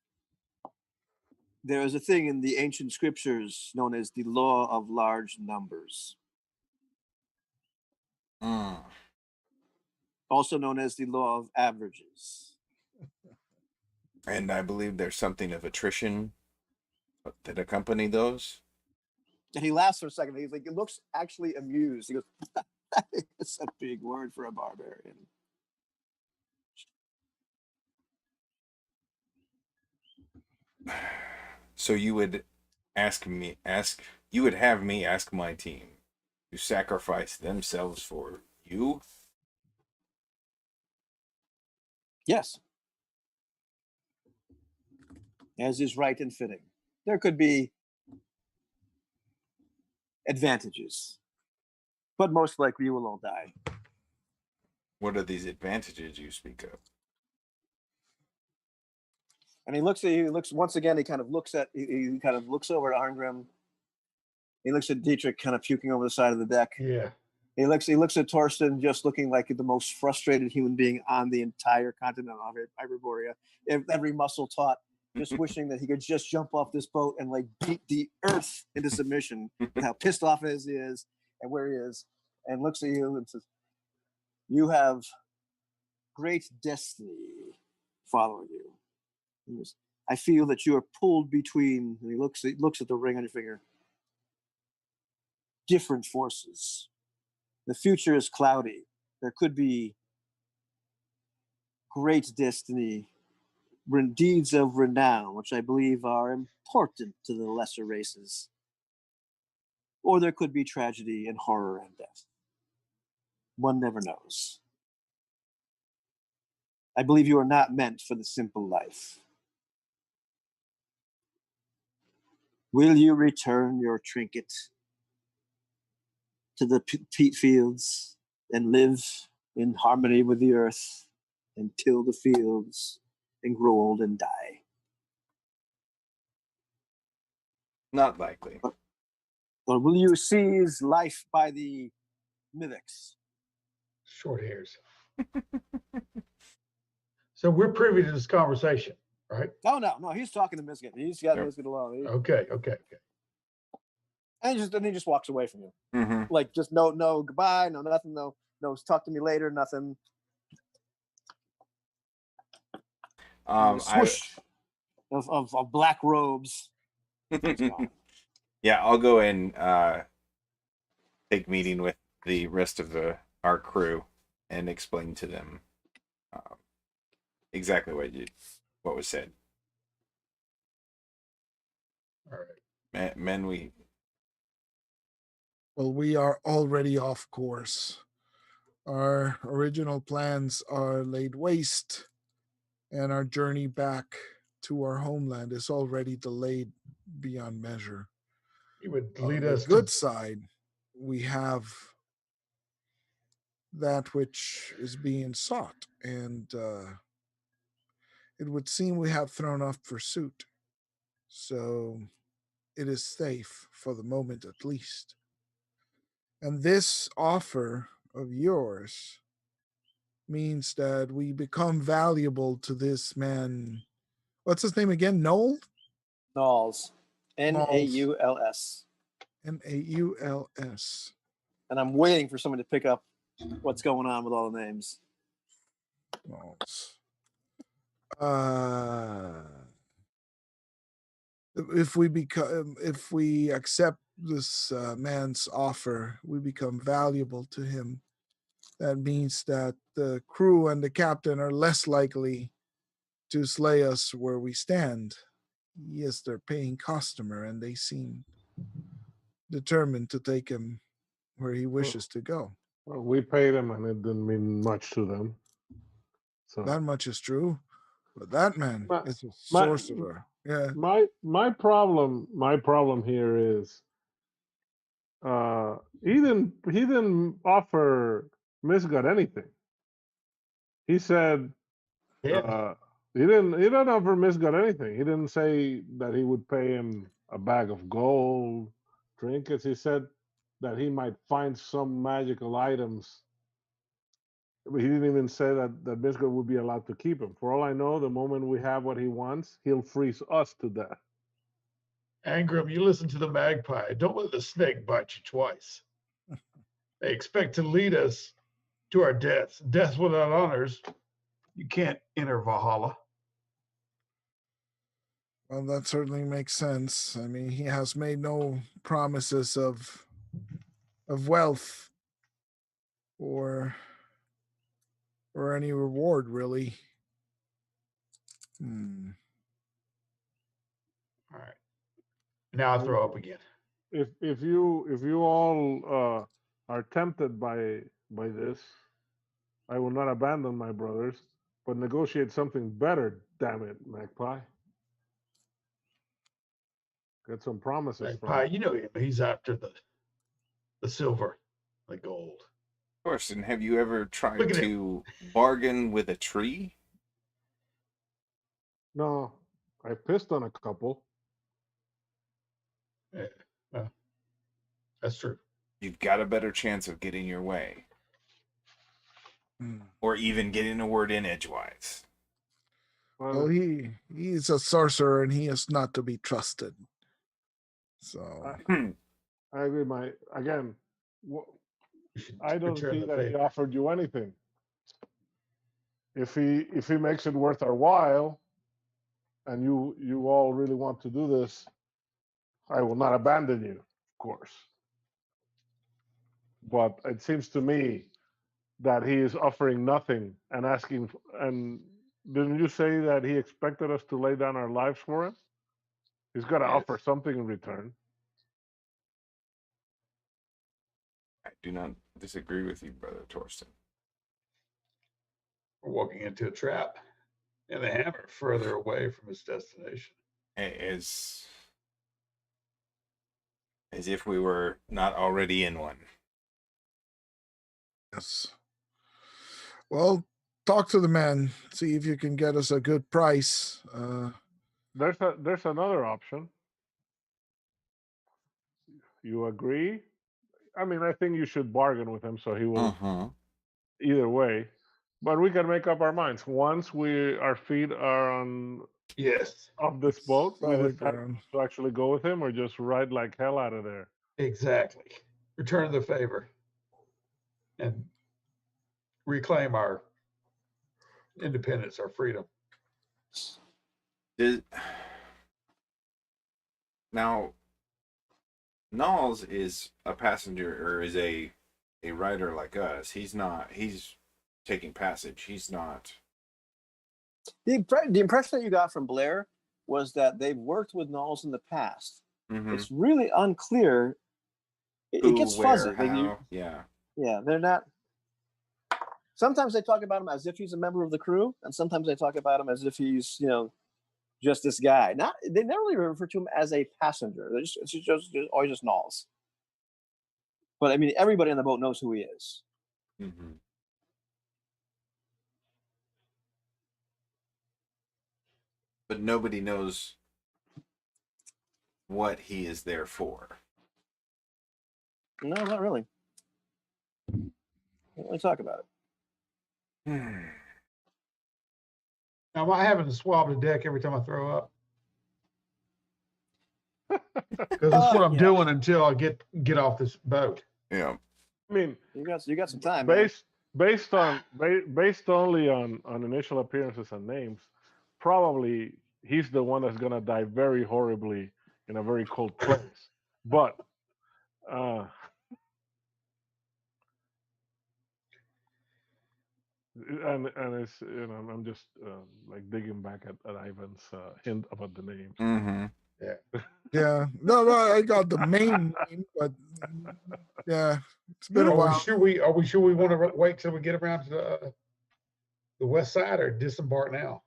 there is a thing in the ancient scriptures known as the law of large numbers, also known as the law of averages. And I believe there's something of attrition that accompany those. And he laughs for a second. He's like, he looks actually amused. He goes, that is a big word for a barbarian. So you would you would have me ask my team to sacrifice themselves for you? Yes. As is right and fitting. There could be advantages, but most likely you will all die. What are these advantages you speak of? And he looks at you, he looks once again, he kind of looks over at Arngrim. He looks at Dietrich kind of puking over the side of the deck. Yeah. He looks at Torsten just looking like the most frustrated human being on the entire continent of Hyperborea. Every muscle taut, just wishing that he could just jump off this boat and beat the earth into submission with how pissed off as he is and where he is. And looks at you and says, you have great destiny following you. He goes, I feel that you are pulled between, and he looks at the ring on your finger, different forces. The future is cloudy. There could be great destiny, deeds of renown, which I believe are important to the lesser races. Or there could be tragedy and horror and death. One never knows. I believe you are not meant for the simple life. Will you return your trinket to the peat fields and live in harmony with the earth and till the fields and grow old and die. Not likely. Or will you seize life by the mimics? Short hairs. So we're privy to this conversation, right? Oh no, he's talking to Miskin. He's got Yep. Miskin alone. Okay. And he just walks away from you. Mm-hmm. Like just no goodbye, no nothing, no talk to me later, nothing. Swoosh of black robes. Yeah, I'll go and take meeting with the rest of our crew and explain to them exactly what was said. All right. Men, we Well, we are already off course. Our original plans are laid waste, and our journey back to our homeland is already delayed beyond measure. He would On lead the us good to side, we have that which is being sought, and it would seem we have thrown off pursuit. So it is safe for the moment at least. And this offer of yours means that we become valuable to this man. What's his name again? Noel? Nauls. Nauls. Nauls. Nauls. And I'm waiting for someone to pick up what's going on with all the names. Nauls. If we accept this man's offer, we become valuable to him. That means that the crew and the captain are less likely to slay us where we stand. He is their paying customer, and they seem determined to take him where he wishes to go. Well, we paid him, and it didn't mean much to them. So That much is true, but that man is a my- sorcerer. Yeah, my problem here is he didn't offer Misgut anything. He said yeah. he didn't offer Misgut anything. He didn't say that he would pay him a bag of gold, trinkets. He said that he might find some magical items. But he didn't even say that Misgut would be allowed to keep him. For all I know, the moment we have what he wants, he'll freeze us to death. Angram, you listen to the magpie. Don't let the snake bite you twice. They expect to lead us to our deaths. Death without honors. You can't enter Valhalla. well, that certainly makes sense. I mean, he has made no promises of wealth or any reward, really. Hmm. All right. Now I throw up again. If you all are tempted by this, I will not abandon my brothers, but negotiate something better. Damn it, Magpie! Get some promises from Magpie, him. you know him. He's after the silver, the gold. Of course. And have you ever tried Look at to bargain with a tree? No, I pissed on a couple. Yeah, well, that's true. You've got a better chance of getting your way. Hmm. Or even getting a word in edgewise. Well, he's a sorcerer, and he is not to be trusted. So I agree. I don't see that he offered you anything. If he makes it worth our while, and you all really want to do this, I will not abandon you, of course. But it seems to me that he is offering nothing and asking. And didn't you say that he expected us to lay down our lives for him? He's got to offer something in return. I do not disagree with you, Brother Torsten. We're walking into a trap, and the hammer further away from its destination. As if we were not already in one. Yes. Well, talk to the man. See if you can get us a good price. There's another option. You agree? I mean, I think you should bargain with him so he will either way. But we can make up our minds. Once our feet are on Yes, off this boat, we Solid decide ground. to actually go with him or just ride like hell out of there. exactly. Return the favor and reclaim our independence, our freedom. Now, Knowles is a passenger or is a rider like us. He's not. He's taking passage. He's not. The impression that you got from Blair was that they've worked with Knowles in the past. It's really unclear. It gets fuzzy. Yeah. Yeah, they're not. Sometimes they talk about him as if he's a member of the crew, and sometimes they talk about him as if he's, just this guy. They never really refer to him as a passenger. It's just always just Knowles. But I mean, everybody on the boat knows who he is. Mm-hmm. But nobody knows what he is there for. No, not really. We don't really talk about it. Now, am I having to swab the deck every time I throw up? Because that's what I'm doing until I get off this boat. Yeah. I mean, you got some time. Based only on initial appearances and names, probably he's the one that's gonna die very horribly in a very cold place. But and it's I'm just like digging back at Ivan's hint about the names. Mm-hmm. Yeah. No, I got the main name, but yeah, it's been a while. Are we sure we want to wait till we get around to the west side or disembark now?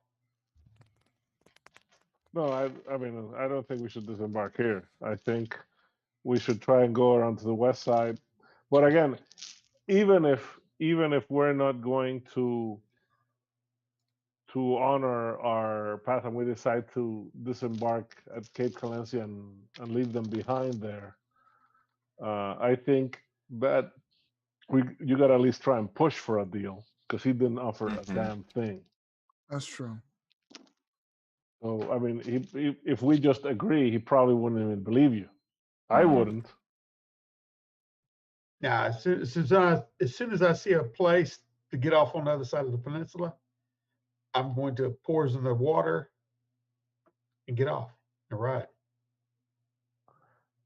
No, I mean, I don't think we should disembark here. I think we should try and go around to the west side. But again, even if we're not going to honor our path and we decide to disembark at Cape Calencia and leave them behind there, I think that you got to at least try and push for a deal because he didn't offer a damn thing. That's true. So I mean, if we just agree, he probably wouldn't even believe you. I wouldn't. Now, as soon as I see a place to get off on the other side of the peninsula, I'm going to poison the water and get off and ride.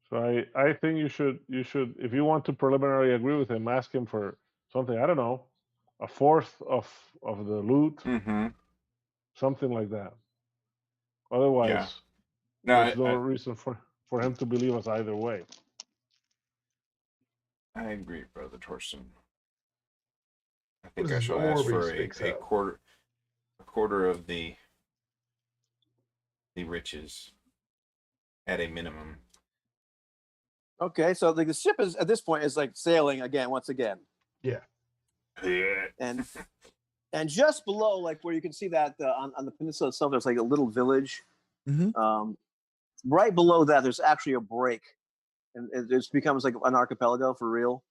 So I think you should if you want to preliminarily agree with him, ask him for something. I don't know, a fourth of the loot, something like that. Otherwise, there's no reason for him to believe us either way. I agree, Brother Torsten. I think I shall ask for a quarter of the riches at a minimum. Okay, so the ship is at this point is like sailing once again. Yeah. And just below, like where you can see that on the peninsula itself, there's like a little village. Right below that, there's actually a break, and it becomes like an archipelago for real.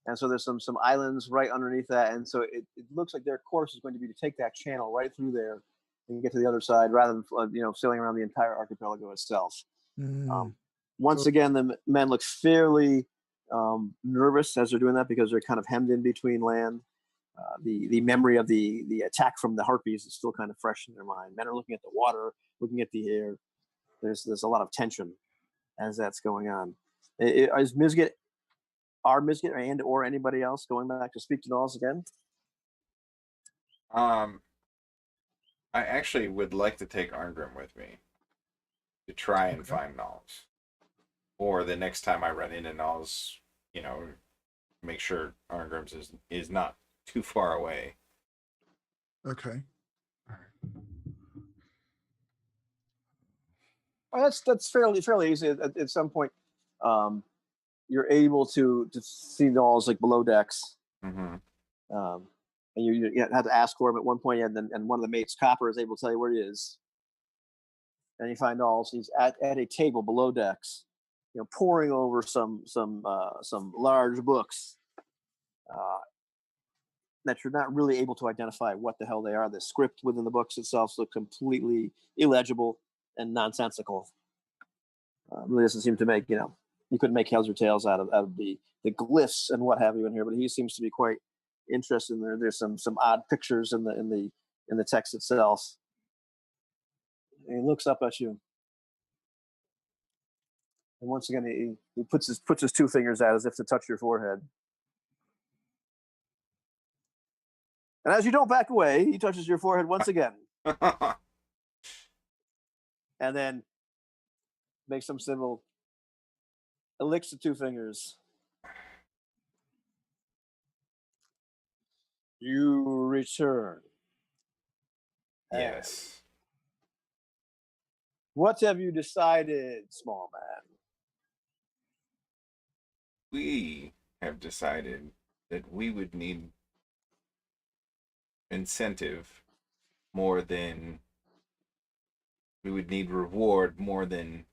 And so there's some islands right underneath that, and so it looks like their course is going to be to take that channel right through there and get to the other side, rather than sailing around the entire archipelago itself. Once again, the men look fairly nervous as they're doing that because they're kind of hemmed in between land. The memory of the attack from the harpies is still kind of fresh in their mind. Men are looking at the water, looking at the air. There's a lot of tension as that's going on. Is Mizgit and or anybody else going back to speak to Knowles again? I actually would like to take Arngrim with me to try and find Knowles. Or the next time I run into Knowles, make sure Arngrim's is not too far away. Okay. All right. That's fairly easy. At some point, you're able to see Knowles like below decks, And you had to ask for him at one point, and one of the mates, Copper, is able to tell you where he is. And you find also he's at a table below decks, poring over some large books that you're not really able to identify what the hell they are. The script within the books itself is completely illegible and nonsensical. Really doesn't seem to make, you couldn't make heads or tails out of the glyphs and what have you in here, but he seems to be quite interested in there. There's some odd pictures in the text itself. And he looks up at you. And once again, he puts his two fingers out as if to touch your forehead. And as you don't back away, he touches your forehead once again. And then makes some symbol. Licks the two fingers. You return. Yes. What have you decided, small man? We have decided that we would need incentive more than we would need reward more than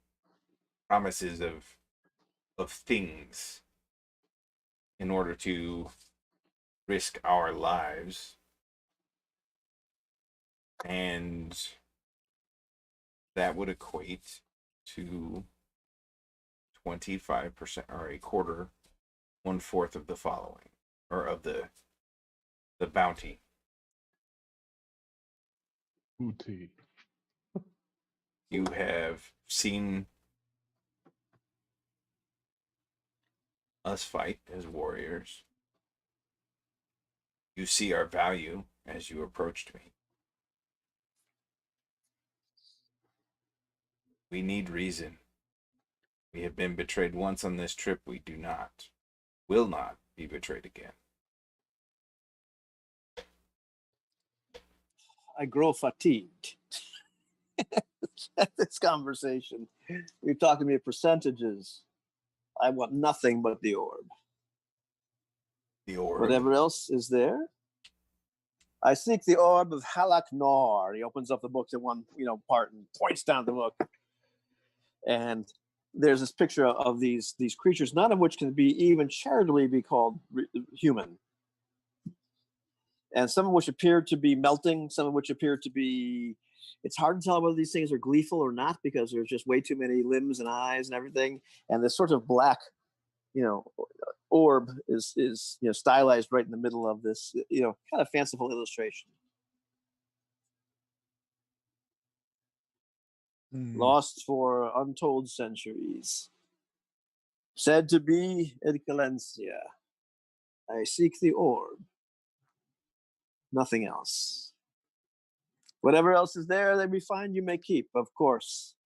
promises of things in order to risk our lives. And that would equate to 25% or a quarter, 1/4 of the following, or of the bounty. Booty. You have seen us fight as warriors. You see our value as you approached me. We need reason. We have been betrayed once on this trip. We will not be betrayed again. I grow fatigued at this conversation. You're talking to me percentages. I want nothing but the orb. The orb. Whatever else is there. I seek the orb of Halak Nor. He opens up the book to one, part and points down the book. And there's this picture of these creatures, none of which can be even charitably be called human. And some of which appear to be melting, some of which appear to be, it's hard to tell whether these things are gleeful or not because there's just way too many limbs and eyes and everything. And this sort of black, orb is stylized right in the middle of this, kind of fanciful illustration. Lost for untold centuries. Said to be in Calencia. I seek the orb. Nothing else. Whatever else is there that we find, you may keep, of course.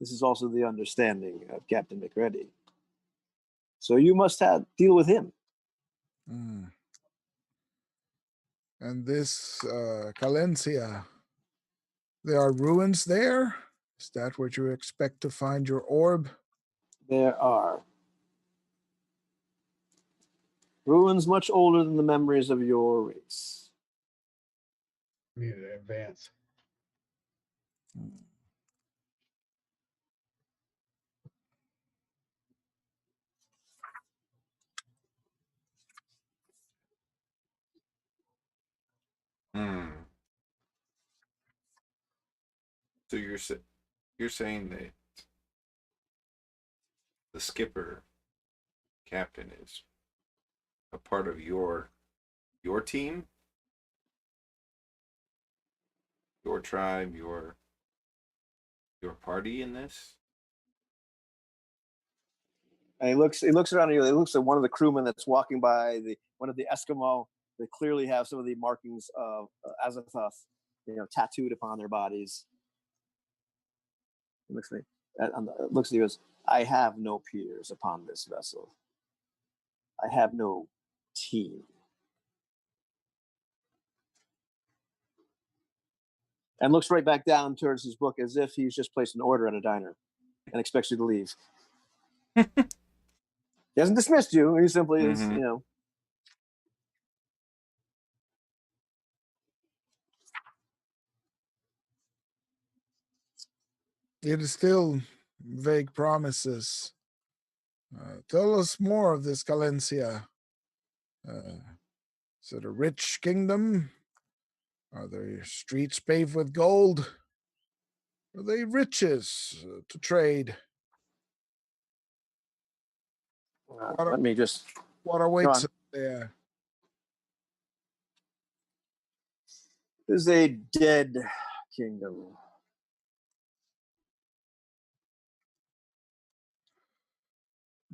This is also the understanding of Captain McReady. So you must deal with him. And this Calencia, there are ruins there? Is that what you expect to find your orb? There are. Ruins much older than the memories of your race. We need to advance. So you're saying that the skipper, captain, is a part of your team, your tribe, your party in this? And he looks around. He looks at one of the crewmen that's walking by, one of the Eskimo. They clearly have some of the markings of Azathoth, tattooed upon their bodies. He looks at me. Looks at you. Goes, I have no peers upon this vessel. I have no team. And looks right back down towards his book as if he's just placed an order at a diner and expects you to leave. He hasn't dismissed you. He simply is, It is still vague promises. Tell us more of this Calencia. Is it a rich kingdom? Are there streets paved with gold? Are they riches to trade? Let me just. What awaits us there? This is a dead kingdom.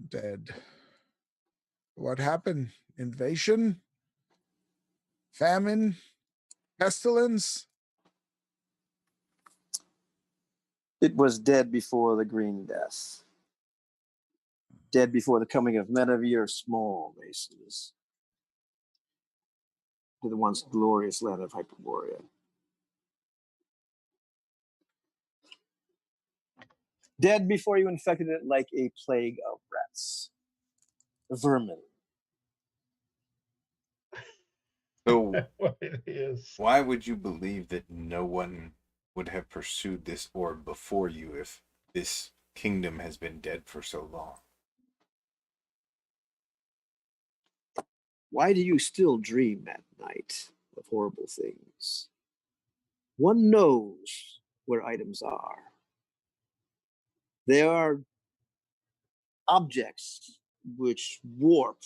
Dead. What happened? Invasion? Famine? Pestilence? It was dead before the Green Death. Dead before the coming of men of your small races to the once glorious land of Hyperborea. Dead before you infected it like a plague of rats. Vermin. So What it is. why would you believe that no one would have pursued this orb before you if this kingdom has been dead for so long? Why do you still dream at night of horrible things? One knows where items are. There are objects which warp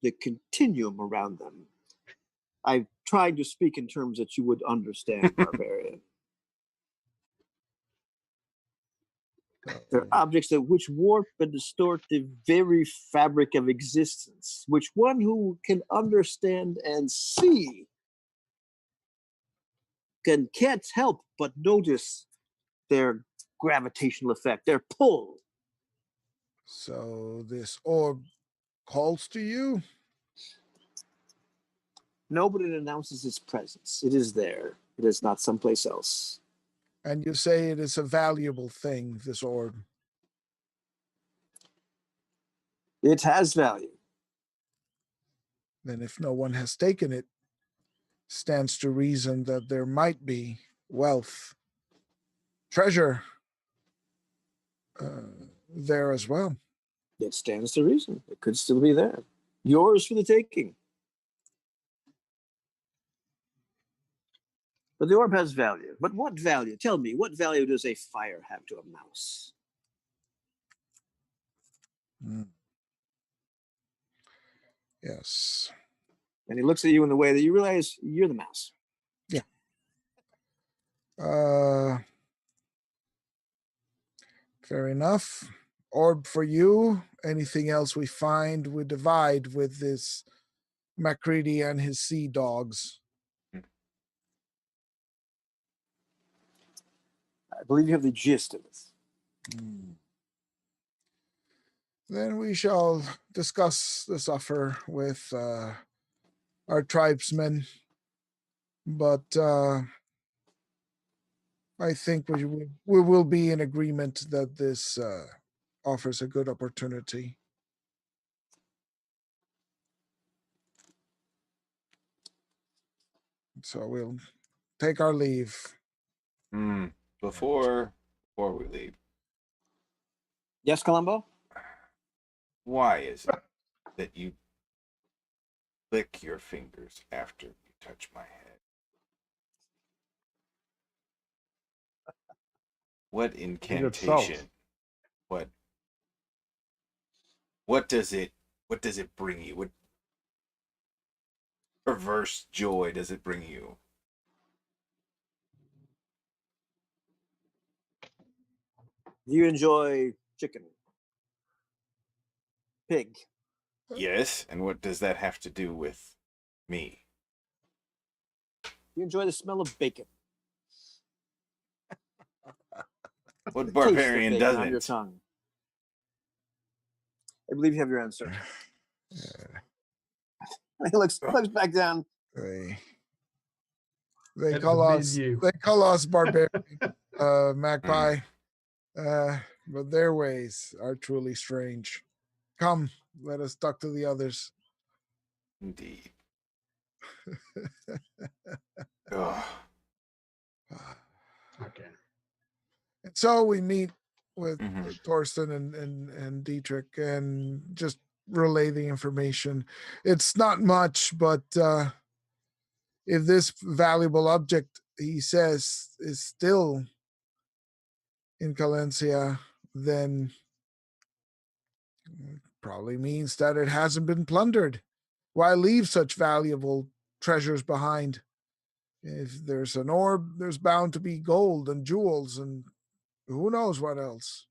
the continuum around them. I've tried to speak in terms that you would understand, barbarian. They're objects that which warp and distort the very fabric of existence, which one who can understand and see can't help but notice their gravitational effect, their pull. So this orb calls to you? Nobody announces its presence. It is there. It is not someplace else. And you say it is a valuable thing, this orb. It has value. Then if no one has taken it, stands to reason that there might be wealth, treasure there as well. It stands to reason. It could still be there. Yours for the taking. But the orb has value. But what value? Tell me, what value does a fire have to a mouse? Yes. And he looks at you in the way that you realize you're the mouse. Yeah. Fair enough. Orb for you. Anything else we find, we divide with this Macready and his sea dogs. I believe you have the gist of it. Then we shall discuss this offer with our tribesmen. But I think we will be in agreement that this offers a good opportunity. So we'll take our leave. Before we leave, Yes, Columbo? why is it that you lick your fingers after you touch my head? What incantation? What does it bring you? What perverse joy does it bring you? Do you enjoy chicken? Pig? Yes, and what does that have to do with me? You enjoy the smell of bacon? What barbarian Taste of bacon on your doesn't? tongue. I believe you have your answer. He looks back down. They That's call the us menu. they call us barbarian, Magpie, but their ways are truly strange. Come, let us talk to the others. Indeed. Ugh. Okay. So we meet with Mhm. Torsten and Dietrich and just relay the information. It's not much, but if this valuable object, he says, is still in Calencia, then probably means that it hasn't been plundered. Why leave such valuable treasures behind? If there's an orb, there's bound to be gold and jewels and who knows what else.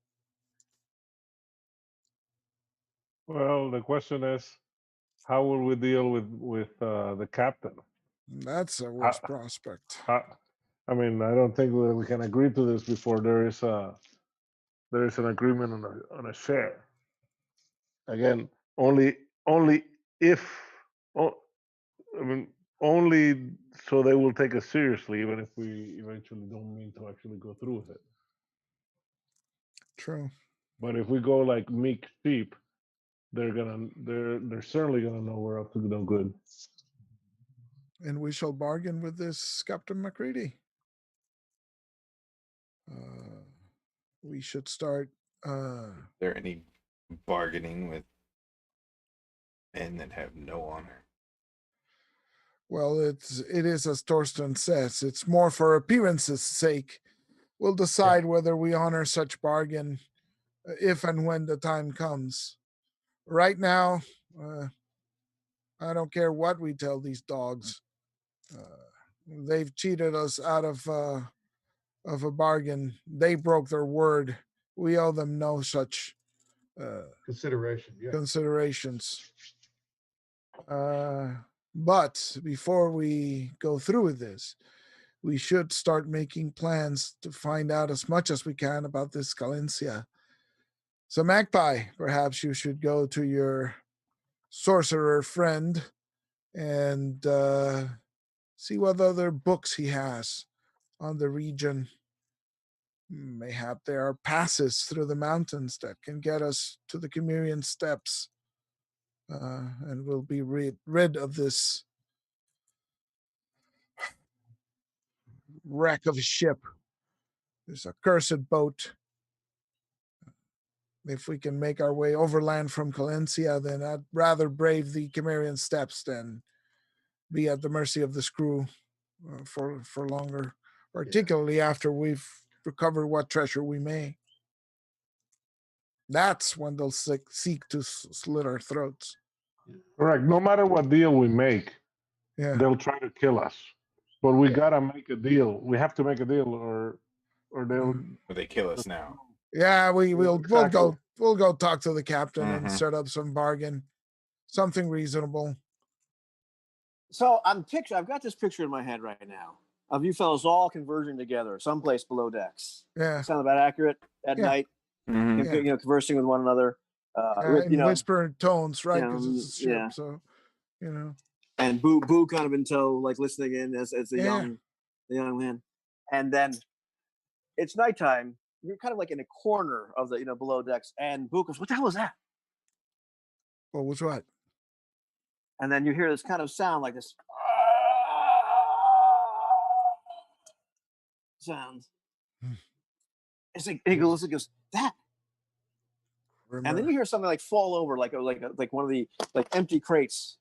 Well, the question is, how will we deal with the captain? That's a How, worse prospect. I mean, I don't think we can agree to this before there is an agreement on a share. Again, only if, oh, I mean, only so they will take us seriously, even if we eventually don't mean to actually go through with it. True. But if we go like meek sheep, they're certainly gonna know we're up to no good. And we shall bargain with this Captain Macready. We should start. Is there any bargaining with men that have no honor? Well, it is as Torsten says. It's more for appearance's sake. We'll decide whether we honor such bargain if and when the time comes. Right now, I don't care what we tell these dogs. They've cheated us out of a bargain. They broke their word. We owe them no such Consideration. Yeah. considerations. But before we go through with this, we should start making plans to find out as much as we can about this Calencia. So, Magpie, perhaps you should go to your sorcerer friend and see what other books he has on the region. Mayhap there are passes through the mountains that can get us to the Cimmerian steppes, and we'll be rid of this wreck of a ship. This accursed boat. If we can make our way overland from Calencia, then I'd rather brave the Cimmerian steppes than be at the mercy of this crew for longer, particularly after we've recovered what treasure we may. That's when they'll seek to slit our throats. Correct. No matter what deal we make, Yeah. they'll try to kill us. But we gotta make a deal. We have to make a deal, or they'll. Or they kill us now. Yeah, we'll Exactly. we'll go talk to the captain and Mhm. set up some bargain, something reasonable. So I've got this picture in my head right now of you fellows all converging together someplace below decks. Yeah. Sound about accurate at Yeah. night? Mhm. Yeah. You know, conversing with one another. In whispered tones, right? Because you know, it's a ship, yeah. so you know. And Boo kind of in tow, like listening in as the Yeah. young man. And then it's nighttime. You're kind of like in a corner of the below decks, and Boo goes, "What the hell is that?" Well, what's what? And then you hear this kind of sound like this sound. It's like he goes, "That." And then you hear something like fall over, like one of the empty crates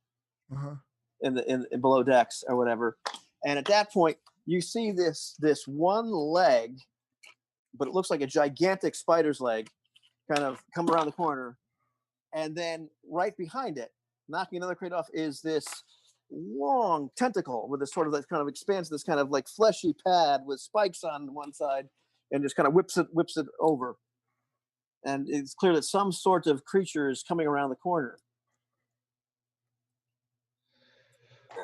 Uh-huh. in below decks or whatever. And at that point, you see this one leg, but it looks like a gigantic spider's leg, kind of come around the corner, and then right behind it, knocking another crate off, is this long tentacle with this sort of kind of expands this kind of like fleshy pad with spikes on one side, and just kind of whips it over. And it's clear that some sort of creature is coming around the corner.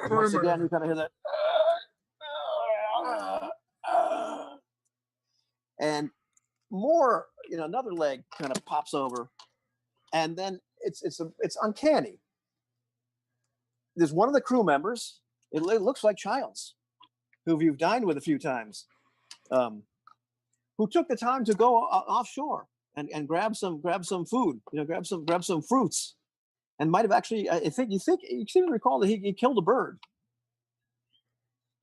Once again, you kind of hear that. And more, another leg kind of pops over. And then it's uncanny. There's one of the crew members, it looks like Childs, who you've dined with a few times, who took the time to go offshore and grab some food, grab some fruits, and might have actually, you seem to recall that he killed a bird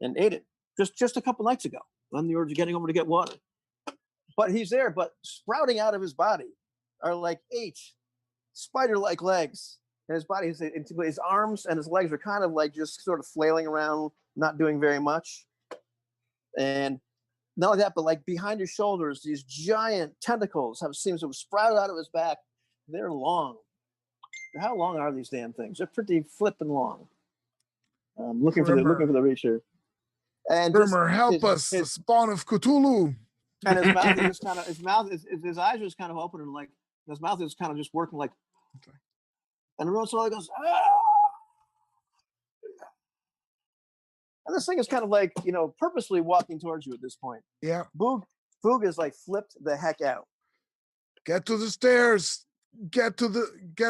and ate it just a couple nights ago when you were getting over to get water. but he's there. But sprouting out of his body are like 8 spider-like legs, and his body, his arms and his legs are kind of like just sort of flailing around, not doing very much. And not only that, but like behind his shoulders, these giant tentacles seems to have sprouted out of his back. They're long. How long are these damn things? They're pretty flipping long. Looking for the reach here. And Grimmer, help us! The spawn of Cthulhu. And his mouth is just kind of his eyes are just kind of open, and like his mouth is kind of just working like. And every once in a while he goes, ah! And this thing is kind of like, purposely walking towards you at this point. Yeah. Boog is like flipped the heck out. Get to the stairs. Get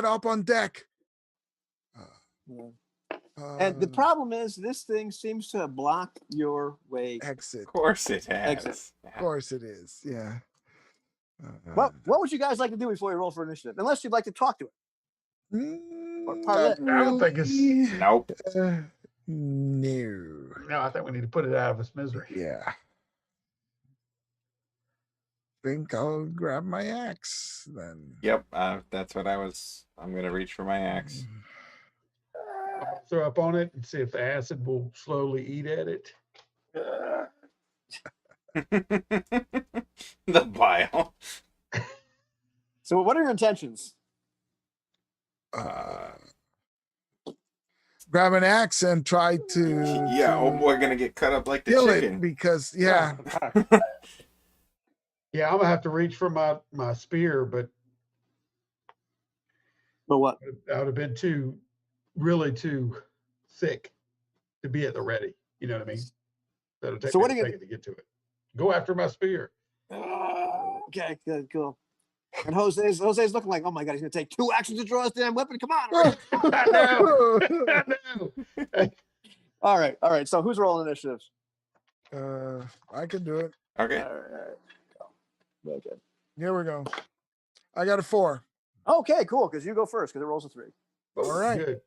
up on deck. And the problem is, this thing seems to block your way. Exit. Of course it has. Exit. Of course it is. Yeah. What would you guys like to do before you roll for initiative? Unless you'd like to talk to it. Not I don't think it's. really. Nope. No. No, I think we need to put it out of its misery. Yeah. Think I'll grab my axe then. Yep. That's what I'm gonna reach for my axe. Throw up on it and see if the acid will slowly eat at it. The bile. So, what are your intentions? Grab an axe and try to. Yeah. Oh boy, gonna get cut up like the kill chicken. it because yeah. Yeah, I'm gonna have to reach for my spear, but What? I would have been really too thick to be at the ready. You know what I mean? That'll take So what me are you a second to get to it. Go after my spear. Okay, good, cool. And Jose's looking like, oh my god, he's gonna take 2 actions to draw his damn weapon. Come on. No. All right. So who's rolling initiatives? I can do it. Okay. All right. Go. Okay. Here we go. I got a 4. Okay, cool. Because you go first. Because it rolls a 3. All right. Good.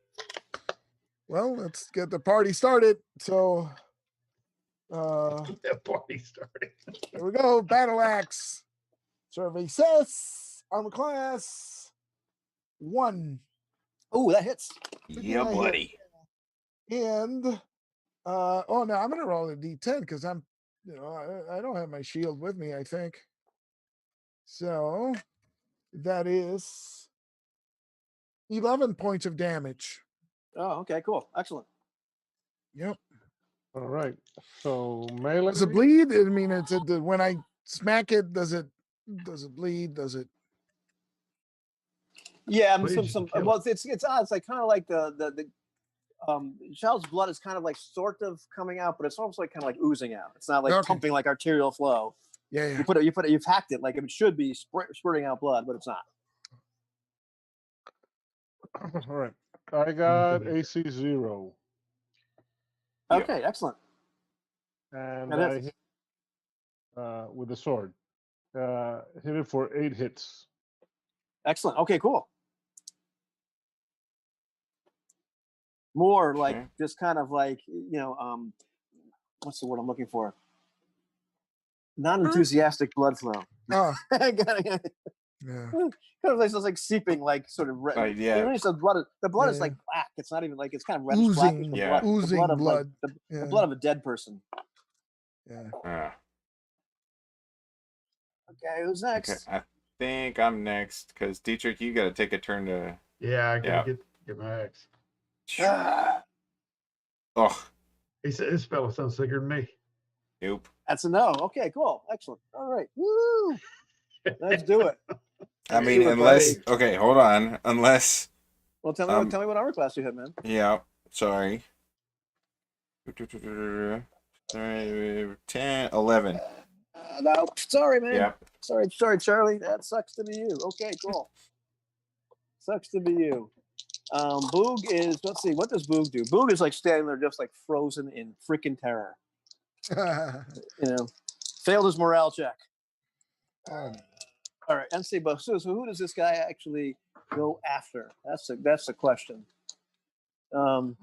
Well, let's get the party started. So, That party started. here we go. Battle axe. Survey says armor class 1. Oh, that hits. Yeah, buddy. And oh no, I'm gonna roll a D10 because I don't have my shield with me, I think. So that is 11 points of damage. Oh, okay, cool. Excellent. Yep. All right. So melee. Does it bleed? I mean, when I smack it, does it bleed? Does it? Yeah, Please, you can kill well, it's odd. It's like kind of like the child's blood is kind of like sort of coming out, but it's almost like kind of like oozing out. It's not like Okay. pumping like arterial flow. Yeah. You've hacked it like it should be spurting out blood, but it's not. All right. I got AC 0. Yeah. Okay, excellent. And And I that's- hit with the sword. Hit it for 8 hits. Excellent. Okay, cool. More like Okay. just kind of like, what's the word I'm looking for? Non-enthusiastic blood flow. Oh, kind yeah. of like seeping, like sort of red. Yeah. The blood is Yeah. like black. It's not even like it's kind of reddish black. Oozing, Yeah. oozing blood. Of, blood. like, the Yeah. blood of a dead person. Yeah. Okay, who's next? Okay. I think I'm next because Dietrich, you got to take a turn to. Yeah, I Yeah. gotta get my axe. Ah, Oh, He said this fella sounds sicker than me. nope. that's a no. Okay, cool. Excellent. All right. Woo! Let's do it. I mean, Do it, unless. buddy. Okay, hold on. Unless. Well, tell me what armor class you have, man. Yeah. Sorry. 10, 11. No, sorry, man. Yeah. Sorry, Charlie. That sucks to be you. Okay, cool. Sucks to be you. Boog is, let's see, what does Boog do? Boog is like standing there just like frozen in freaking terror. Failed his morale check. All right, and see, but so who does this guy actually go after? That's the question. All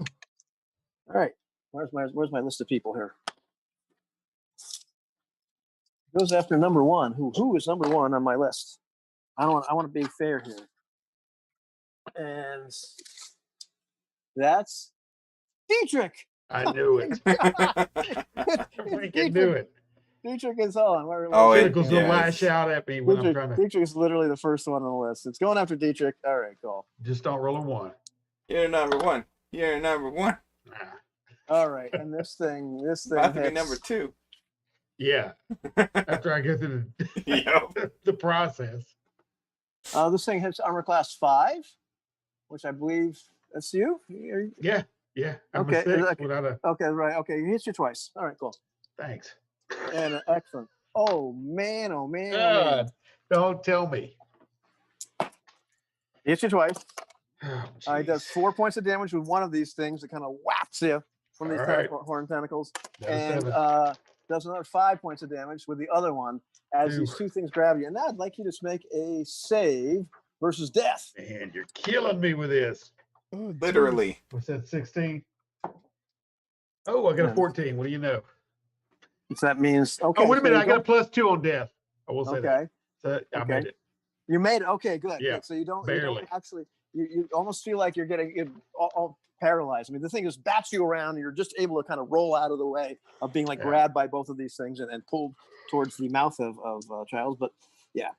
right, where's my list of people here? Goes after number one. Who is number one on my list? I want to be fair here. And that's Dietrich. I knew it. I freaking knew it. Dietrich is on. Oh, Tentacles will yeah, lash it's- out at me when I'm Dietrich, trying to. Dietrich is literally the first one on the list. It's going after Dietrich. All right, cool. Just don't roll a one. You're number one. You're number one. Nah. All right, and this thing About to be hits. number two. Yeah. After I get through Yep. the process. This thing hits armor class 5, which I believe that's you. Yeah. Yeah. I'm Okay, a 6 okay. without a Okay, right. Okay, he hits you twice. All right, cool. thanks. And excellent. Oh man, oh man, oh God, man. don't tell me. He hits you twice. Oh, He does jeez. 4 points of damage with one of these things that kind of whaps you from these All right. horn tentacles. That was And 7. does another 5 points of damage with the other one as these 2 things grab you. And now I'd like you to make a save versus death. Man, you're killing me with this. Oh, Literally. What's that, 16? Oh, I got a 14. What do you know? So that means, okay. Oh, wait a so minute. you I got a +2 on death. I will say that. Okay. So I Okay. made it. You made it. Okay, good. Yeah, Good. So you don't barely. actually, you almost feel like you're getting all paralyzed. I mean, the thing just bats you around and you're just able to kind of roll out of the way of being like Yeah. grabbed by both of these things and pulled towards the mouth of Childs. But Yeah,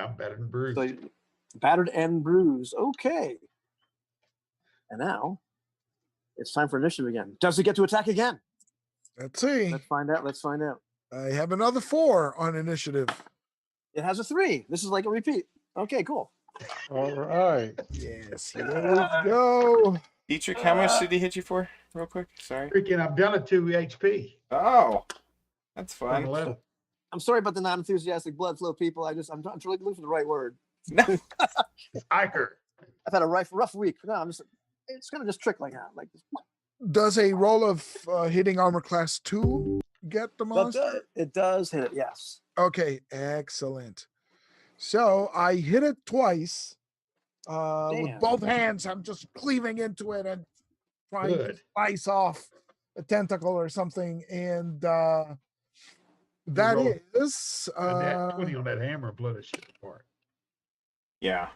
I'm battered and bruised. so battered and bruised. Okay. And now it's time for initiative again. Does it get to attack again? Let's see. Let's find out. Let's find out. I have another 4 on initiative. It has a 3. This is like a repeat. Okay, cool. All right. Yes, here we go. Dietrich, how much did he hit you for? Real quick. Sorry. Freaking, I'm down at 2 HP. Oh, that's From fun. 11. I'm sorry about the non-enthusiastic blood flow people. I'm trying to look for the right word. No. It's Iker. I've had a rough week. No, it's gonna just trick like that. Like Does a roll of hitting armor class 2 get the monster? it does hit it, yes. Okay, excellent. So I hit it twice with Damn. both hands. I'm just cleaving into it and trying to Good. slice off a tentacle or something. And that roll is A nat 20 on that hammer, blow the shit apart. Yeah.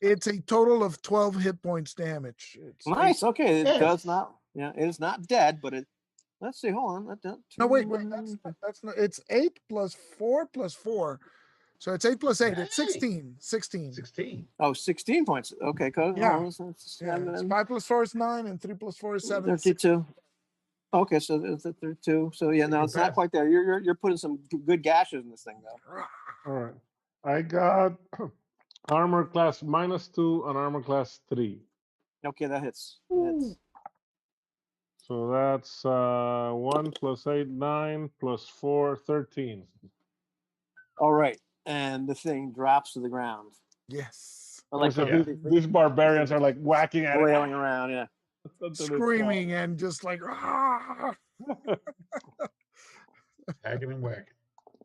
it's a total of 12 hit points damage. It's Nice. Okay, it Yes. does not. Yeah, it is not dead, but it. Let's see. Hold on. No, wait, that's not, it's 8 plus 4 plus 4. So it's 8 plus 8. It's 16. 16. 16. Oh, 16 points. Okay, cool. Yeah. Oh, it's Yeah, it's 7, 5 plus 4 is 9, and 3 plus 4 is 7. 32. Okay, so it's a 32. So yeah, no, You're it's not fast. quite there. You're putting some good gashes in this thing though. All right. I got armor class -2 and armor class 3. Okay, that hits. Hits. So that's 1 plus 8, 9 plus 4, 13. All right, and the thing drops to the ground. Yes. I like So the- these barbarians are like whacking at flailing it. around. Yeah. until they Screaming and just like, fall. Hacking and whacking.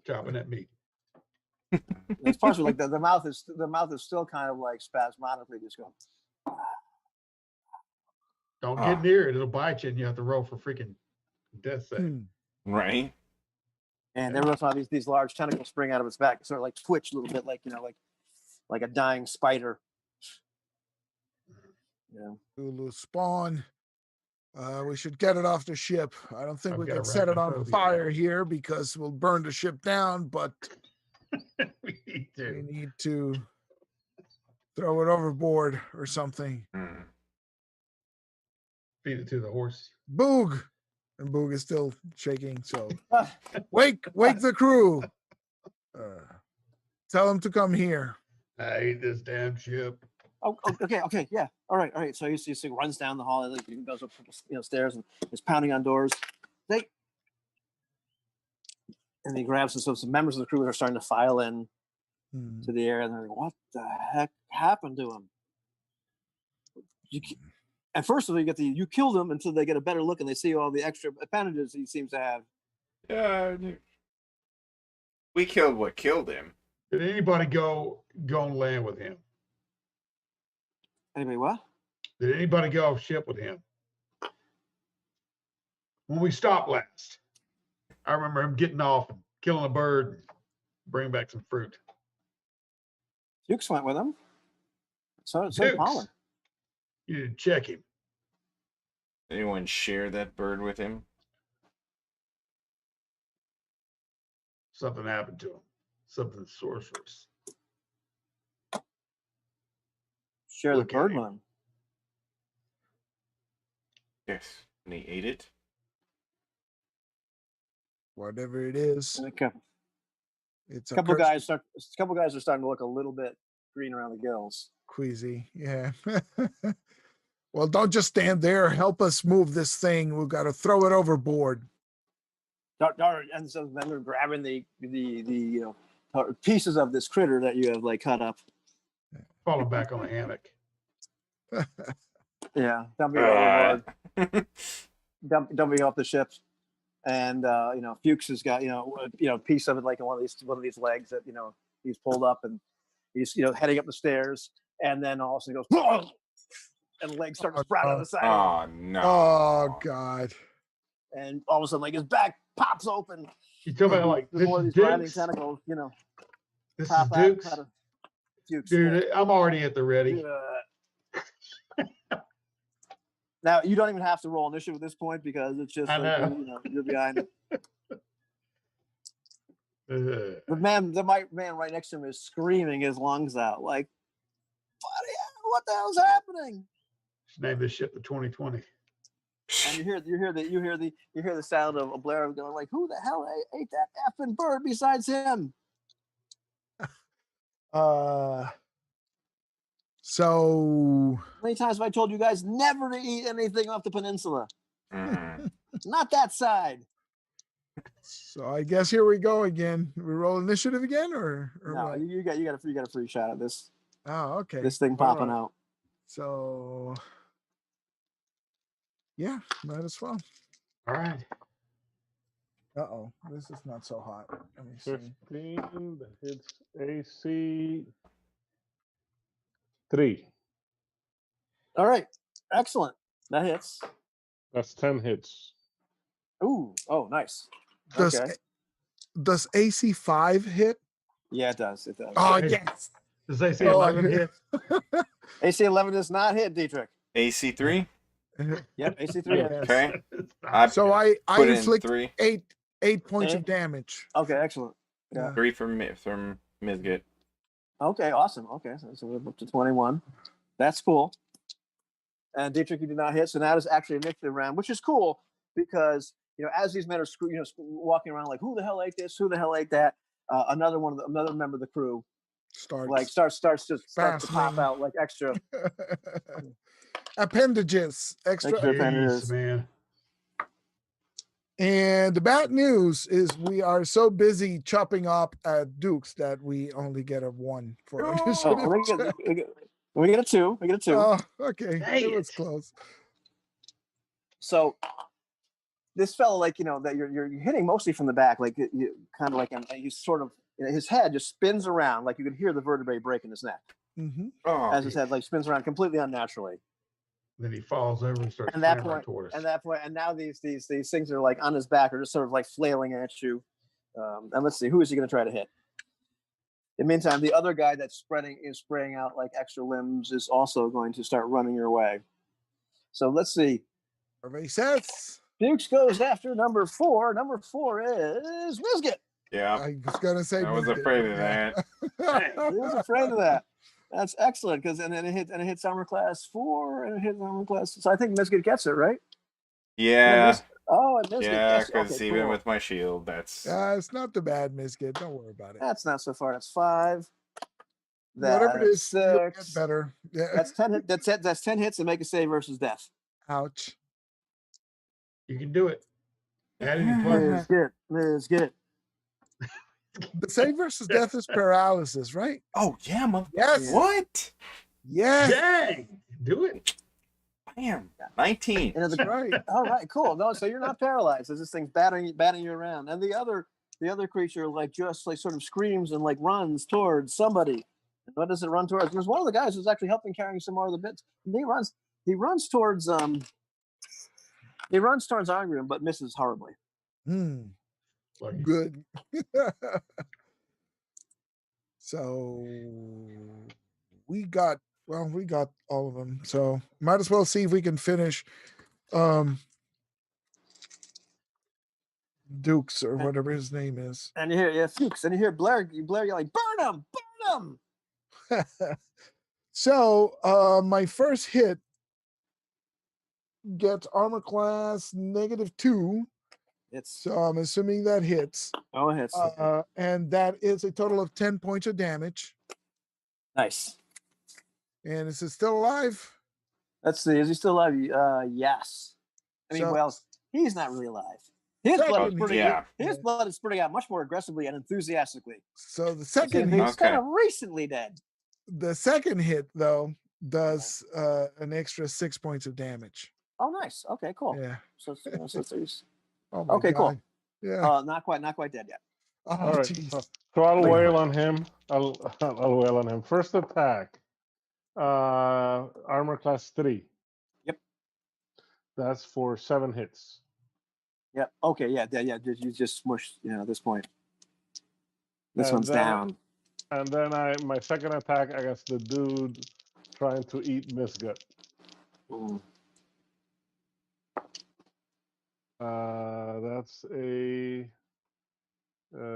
Chopping at meat. It's partially like the mouth is still kind of like spasmodically just going. Don't Ah. get near it. It'll bite you and you have to roll for freaking death save. hmm. Right. And every once in a while, these large tentacles spring out of its back, sort of like twitch a little bit, like like a dying spider. Yeah. Hulu spawn. We should get it off the ship. I don't think I've we got can set it on arachnophobia. fire here because we'll burn the ship down, but We need we to. need to throw it overboard or something. Mm. Feed it to the horse. Boog! And Boog is still shaking, so wake the crew. Tell them to come here. I hate this damn ship. Oh, okay, yeah. All right. So he runs down the hall, like he goes up, stairs, and is pounding on doors. And he grabs some members of the crew that are starting to file in Hmm. to the area, and they're like, "What the heck happened to him?" And first of all, you killed him until they get a better look and they see all the extra appendages he seems to have. Yeah. We killed what killed him. Did anybody go and land with him? Anyway, what? Did anybody go off ship with him? When we stopped last. I remember him getting off and killing a bird and bringing back some fruit. Dukes went with him. So Dukes. Palmer. You need to check him. Anyone share that bird with him? Something happened to him. Something sorcerous. Share the Look at bird him. with him. Yes. And he ate it? Whatever it is, Okay. it's A a couple cursed guys are starting to look a little bit green around the gills. queasy. Yeah. Well, don't just stand there. Help us move this thing. We've got to throw it overboard. And so then they're grabbing the pieces of this critter that you have like cut up. Falling back on a hammock. Yeah, dumping it overboard, dumping off the ship, and Fuchs has got a piece of it like in one of these legs that he's pulled up, and he's heading up the stairs, and then all of a sudden he goes, and the legs start to sprout out the side, Oh no! Oh God! and all of a sudden like his back pops open. You talking about like There's this one is of these writhing Dukes? tentacles, This is pop Dukes? out of Fuchs. Dude, I'm already at the ready. Now you don't even have to roll initiative at this point because it's just I like, know. you're behind it. Uh, The man right next to him is screaming his lungs out, like, "What the hell's happening?" Just name this ship the 2020. And you hear the sound of Blair going like, "Who the hell ate that effing bird besides him?" So How many times have I told you guys never to eat anything off the peninsula? Not that side. So I guess here we go again. We roll initiative again, or No, what? you got a free shot at this. Oh, okay. This thing All popping right. out. So yeah, might as well. All right. Oh, this is not so hot. Let me see. 15. That hits AC 3. All right, excellent. That hits. That's 10 hits. Ooh, oh, nice. Does Okay. does AC 5 hit? Yeah, it does. It does. Oh Hey. yes. Does AC Oh, 11 hit? AC 11 does not hit, Dietrich. AC 3. Yep, AC 3 Yes. hits. Okay. It's not. I So I put in inflict 3. 8 points of Eight? damage. Okay, excellent. Yeah. 3 from Mizgit. Okay, awesome. Okay, so we're up to 21. That's cool. And Dietrich, you did not hit, so now it's actually an initiative round, which is cool because as these men are walking around like, who the hell ate this? Who the hell ate that? Another member of the crew starts to pop fastening. out like extra appendages, extra. Extra. Jeez, man. And the bad news is we are so busy chopping up at Dukes that we only get a 1 for initiative. we get a 2. We get a 2. Oh, okay. Dang It was it. close. So this fellow, like that you're hitting mostly from the back, like you kind of like, and he's sort of his head just spins around, like you can hear the vertebrae break in his neck Mm-hmm. as his head like spins around completely unnaturally. Then he falls over and starts And that clambering point, toward us. and that point, and now these things are like on his back are just sort of like flailing at you. And let's see, who is he going to try to hit? In the meantime, the other guy that's spraying out like extra limbs is also going to start running your way. So let's see. Survey says. Dukes goes after number 4. Number 4 is Mizgit. Yeah. I was gonna say. I was afraid of that. He was afraid of that. That's excellent because and it hits armor class 4 and it hits armor class. So I think Mizgit gets it, right? Yeah. And Mizgit Yeah, gets it. because Okay, even cool. with my shield, that's It's not too bad, Mizkit. Don't worry about it. That's not so far. That's 5. Whatever it is, you'll get 6. better. Yeah. That's 10. That's 10 hits and make a save versus death. Ouch. You can do it. Add any pluses. Mizgit. The save versus death is paralysis, right? Oh yeah, mother. Yes. What? Yes. Dang. Do it. Bam. 19. And That's right. all right, cool. No, so you're not paralyzed. As this thing's batting you around, and the other creature like just like sort of screams and like runs towards somebody. And what does it run towards? There's one of the guys who's actually helping carrying some more of the bits. And he runs towards Arngrim, but misses horribly. lucky. Good. So we got all of them. So might as well see if we can finish Dukes or whatever his name is. And you hear Fuchs, and you hear Blair. You're like, burn him, burn him. So my first hit gets armor class -2. So I'm assuming that hits. Oh, it hits. And that is a total of 10 points of damage. Nice. And is it still alive? Let's see. Is he still alive? Yes. I mean, So- well, he's not really alive. His blood is Second spurting. hit. His blood is spurting out much more aggressively and enthusiastically. So the second He's hit, kind of recently dead. the second hit though does an extra 6 points of damage. Oh, nice. Okay, cool. Yeah. So he's Oh my okay, cool. God. Yeah. Not quite dead yet. Oh, All right. jeez. So I'll wail on him. I'll wail on him. First attack. Armor class 3. Yep. That's for 7 hits. Yep. Okay. Yeah. You just smushed. At this point, this And one's then- down. And then my second attack against the dude trying to eat Misgut. Mm. That's a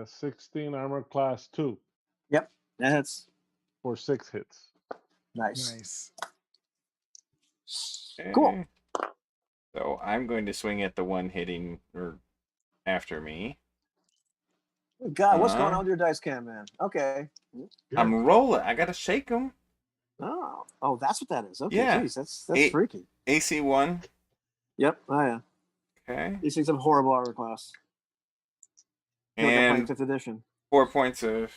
16 armor class 2 That's for 6 hits. nice. Nice. Cool. Okay. So I'm going to swing at the one hitting or after me. God, what's going on with your dice cam, man? Okay. I'm rolling. I gotta shake them. Oh, that's what that is. Okay, Yeah. geez, that's Eight. freaky. AC 1. Yep. Oh yeah. Okay. These things have horrible armor class. I feel like I'm playing And 5th edition. 4 points of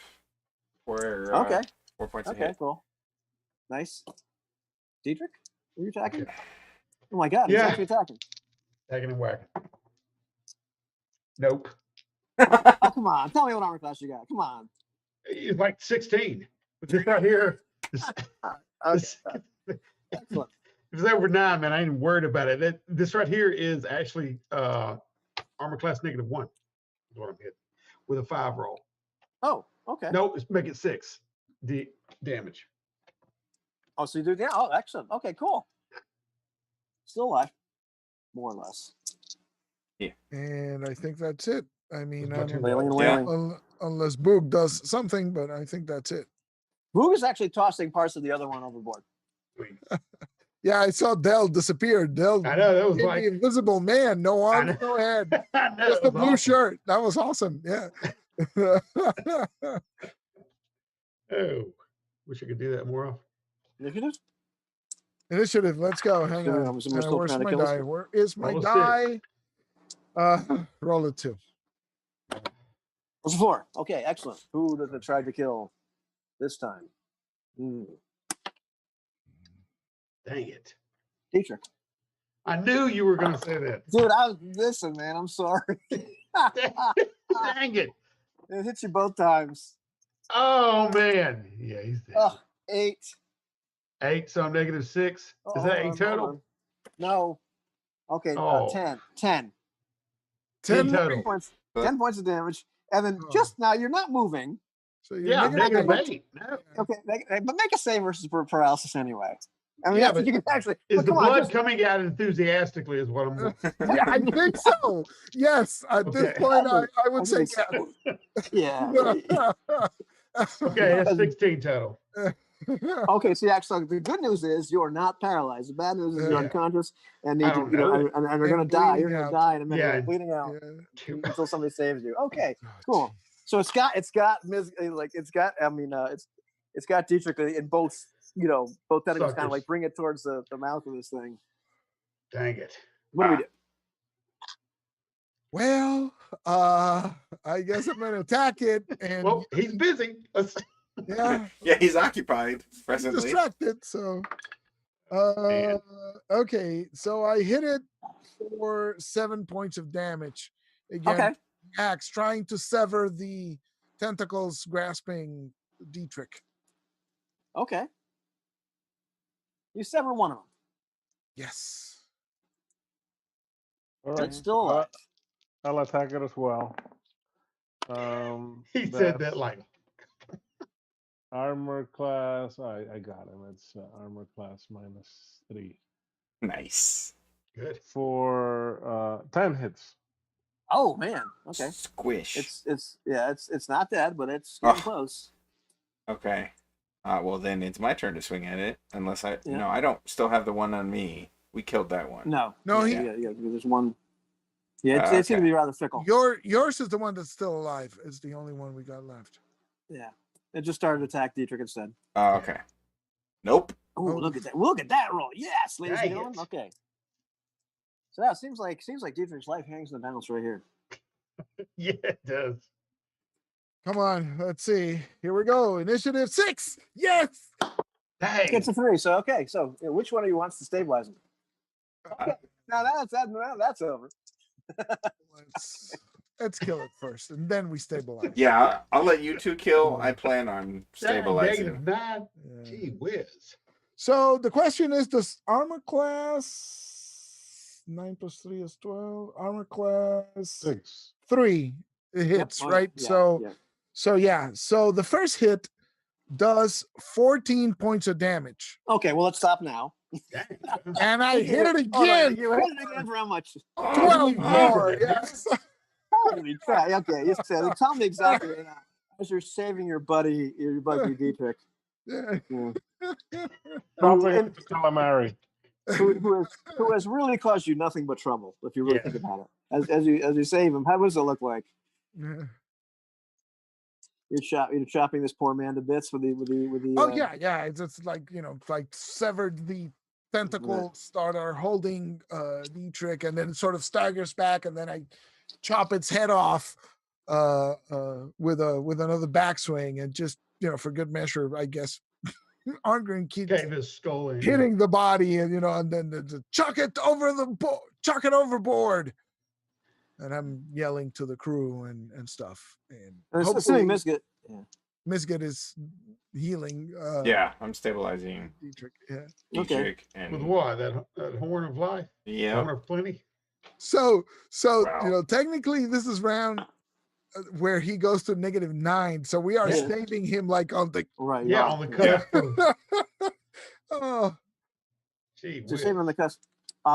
for Okay. 4 points of Okay, hit. cool. Nice. Dietrich, are you attacking? Oh my God, he's Yeah. actually attacking. Tagging and whacking. Nope. Oh, come on. Tell me what armor class you got. Come on. It's like 16. But this right here, this, Okay. Excellent. if it's over 9, man, I ain't worried about it. This right here is actually armor class -1 is what I'm hitting with a 5 roll. Oh, okay. No, let's make it 6 damage. Oh, so you do, yeah. Oh, excellent. Okay, cool. Still alive, more or less. And I think that's it. I mean, There's nothing Wailing and Yeah. wailing. unless Boog does something, but I think that's it. Boog is actually tossing parts of the other one overboard. Yeah, I saw Dell disappear. Dell, I know, that was the like, invisible man, no I arms, know. no head, I know, just it the was blue awesome. shirt. That was awesome. Yeah. Oh, wish I could do that more often. Initiative? Initiative. Let's go. Hang Sure, on. I'm still Where's trying to my kill us. die? Where is my Roll a die? Roll a 2. What's 4? Okay, excellent. Who does it try to kill this time? Dang it. Dietrich. I knew you were going to say that. Dude, listen, man, I'm sorry. Dang it. It hits you both times. Oh, man. Yeah, he's dead. Oh, 8. 8, so I'm -6. Is that 8 total? No. Okay, Oh. 10. 10 10 more. total. 10 points. 10 points of damage. And then Oh. just now, you're not moving. So you're Yeah, negative -8. No. Okay, but make a save versus paralysis anyway. I mean, Yeah, that's, but you can actually. Is but the come on, blood just- coming out enthusiastically is what I'm Yeah, I think so. Yes, at this Okay. point, I would say think yes. Yeah. okay. That's 16 total. Okay, so actually, the good news is you're not paralyzed. The bad news is you're Yeah. unconscious and I need to, don't know that. and you're gonna And die. You're bleeding gonna out. die in a minute. Yeah. You're bleeding out Yeah. until somebody saves you. Okay, Oh, cool. geez. So it's got it's got Dietrich in both both tentacles, kind of like Suckers. bring it towards the mouth of this thing. Dang it. What do we do? Well, I guess I'm gonna attack it, and Well, he's busy. yeah, Yeah, he's occupied I'm presently. distracted. So, Man. okay, so I hit it for 7 points of damage. Again, Okay. axe trying to sever the tentacles grasping Dietrich. Okay. You sever one of them. Yes. All But right. it's still alive. I'll attack it as well. He said that that's like, armor class. I got him. It's armor class -3 Nice. good. for 10 hits. Oh man. Okay. Squish. It's not dead, but it's Oh. getting close. Okay. Well, then it's my turn to swing at it. Unless I... Yeah. No, I don't still have the one on me. We killed that one. No. No, yeah, there's one. Yeah, it seems to Okay. be rather fickle. Yours is the one that's still alive. It's the only one we got left. Yeah. It just started to attack Dietrich instead. Oh, okay. Nope. Oh, Oh. look at that. Look at that roll. Yes, ladies and Dang gentlemen. it. Okay. So that seems like Dietrich's life hangs in the balance right here. Yeah, it does. Come on, let's see. Here we go. Initiative 6. Yes. Dang. Gets a 3. So okay. So which one of you wants to stabilize him? Okay. Now that's over. Let's kill it first, and then we stabilize. Yeah, I'll let you two kill. I plan on stabilizing. Dang, -9. Yeah. Gee whiz. So the question is: does armor class 9 + 3 is 12? Armor class 6. 3 hits, Oh, right? yeah, so yeah. So the first hit does 14 points of damage, Okay. Well, let's stop now. Dang. and I hit it Hold on, again. you hit it again for how much? 12 more. Yes. Holy crap. Okay. You said, tell me exactly right now. As you're saving your buddy Dietrich. Yeah. Yeah. Dropping and- into calamari. who has really caused you nothing but trouble, if you really Yeah. think about it. As you save him, how does it look like? Yeah. You're chopping this poor man to bits with the. Oh yeah. It's like like severed the tentacle, starter holding Dietrich, and then it sort of staggers back, and then I chop its head off with another backswing, and just for good measure, I guess. Arngrim keeps Gave his skull in. hitting the body, and and then the chuck it overboard, and I'm yelling to the crew and stuff, and Assuming hopefully Misget. Misget is healing. Yeah, I'm stabilizing Dietrich. Yeah. Dietrich With and what? That horn of life? yeah. Horn of plenty? So Wow. technically this is round where he goes to -9. So we are Yeah. saving him like on the Right. Yeah, you on the are. cusp of. oh Gee So whiz. saving on the cusp.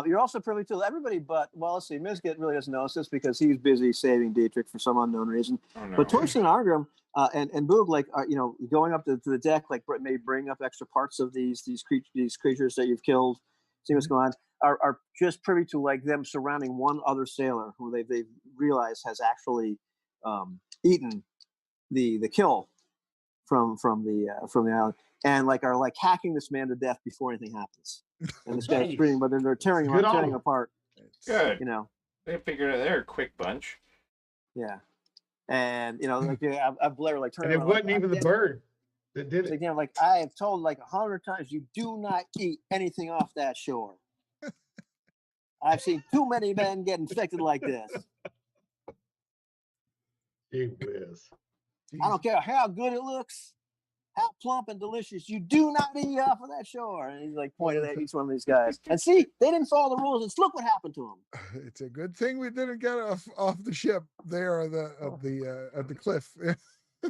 You're also privy to everybody, but let's see. Misget really doesn't notice this because he's busy saving Dietrich for some unknown reason. Oh no. But Torsten and Arngrim and Boog, like going up to the deck, like may bring up extra parts of these creatures that you've killed. See what's going on. Are just privy to like them surrounding one other sailor who they realize has actually eaten the kill from the island, and are like hacking this man to death before anything happens. And this guy's Nice. screaming, but they're tearing Good on him them. apart. Good. You know. They figured it. They're a quick bunch. Yeah. And I've Blair like And turning it around, wasn't like, even the bird that did It's it. again, like I have told like 100 times, you do not eat anything off that shore. I've seen too many men get infected like this. Gee whiz. I don't care how good it looks, how plump and delicious. You do not eat off of that shore. And he's like pointed at each one of these guys. And see, they didn't follow the rules. And look what happened to them. It's a good thing we didn't get off the ship there at the cliff.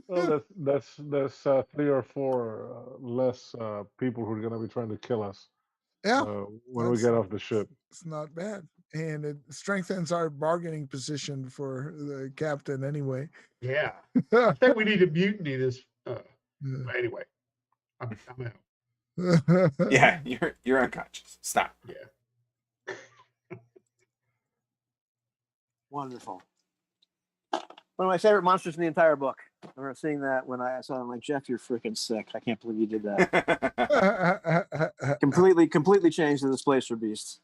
Well, that's 3 or 4 less people who are gonna be trying to kill us. Yeah, when we get off the ship. It's not bad, and it strengthens our bargaining position for the captain anyway. Yeah. I think we need to mutiny this. But anyway, I'm out. Yeah, you're unconscious. Stop. Yeah. Wonderful. One of my favorite monsters in the entire book. I remember seeing that when I saw him, like, Jeff, you're freaking sick. I can't believe you did that. completely changed the displays for beasts.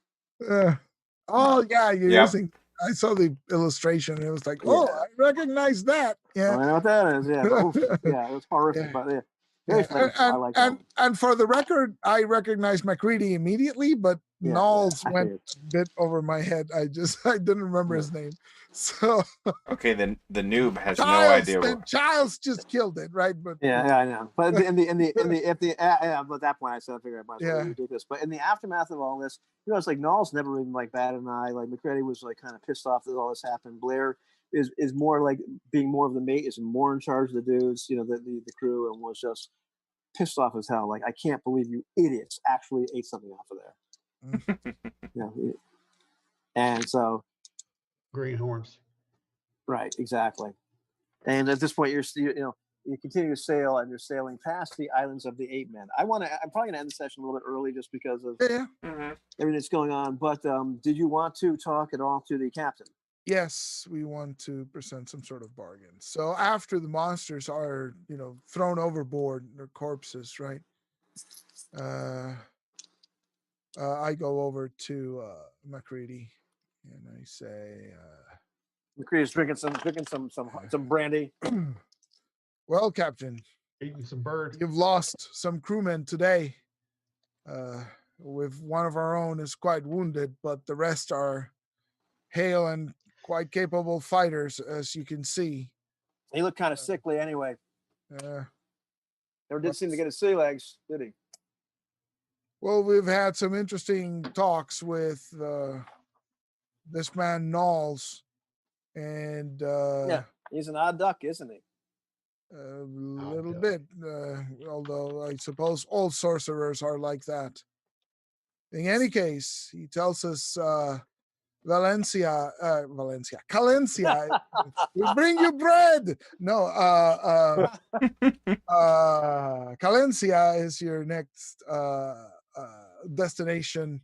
Oh yeah, you're Yep. using. I saw the illustration and it was like, oh, I recognize that. Yeah, I know what that is. Yeah, but, yeah, it was horrific, Yeah. but yeah, very flavorful. I like that. And for the record, I recognized McCready immediately, but Yeah, Knowles I went figured. a bit over my head. I didn't remember his name. So Okay, then the noob has no Childs, idea what. Childs just killed it, right? But Yeah, I know. But at that point, I said, I figured I might as well Yeah. be ridiculous. But in the aftermath of all this, it's like Knowles never even like batted an eye. Like McCready was like kind of pissed off that all this happened. Blair is more like being more of the mate, is more in charge of the dudes, the crew, and was just pissed off as hell. Like, I can't believe you idiots actually ate something off of there. And so greenhorns. Right, exactly. And at this point, you continue to sail, and you're sailing past the islands of the Ape Men. I'm probably gonna end the session a little bit early just because of everything that's going on. But did you want to talk at all to the captain? Yes, we want to present some sort of bargain. So after the monsters are, thrown overboard, their corpses, right? I go over to Macready and I say, McCready's drinking some brandy. well, Captain, eating some bird. You've lost some crewmen today. With one of our own is quite wounded, but the rest are hale and quite capable fighters, as you can see. He looked kind of sickly anyway. Never did seem to get his sea legs, did he? Well, we've had some interesting talks with this man Knowles, and yeah, he's an odd duck, isn't he? A little bit, although I suppose all sorcerers are like that. In any case, he tells us Calencia, we bring you bread. No, Calencia is your next destination,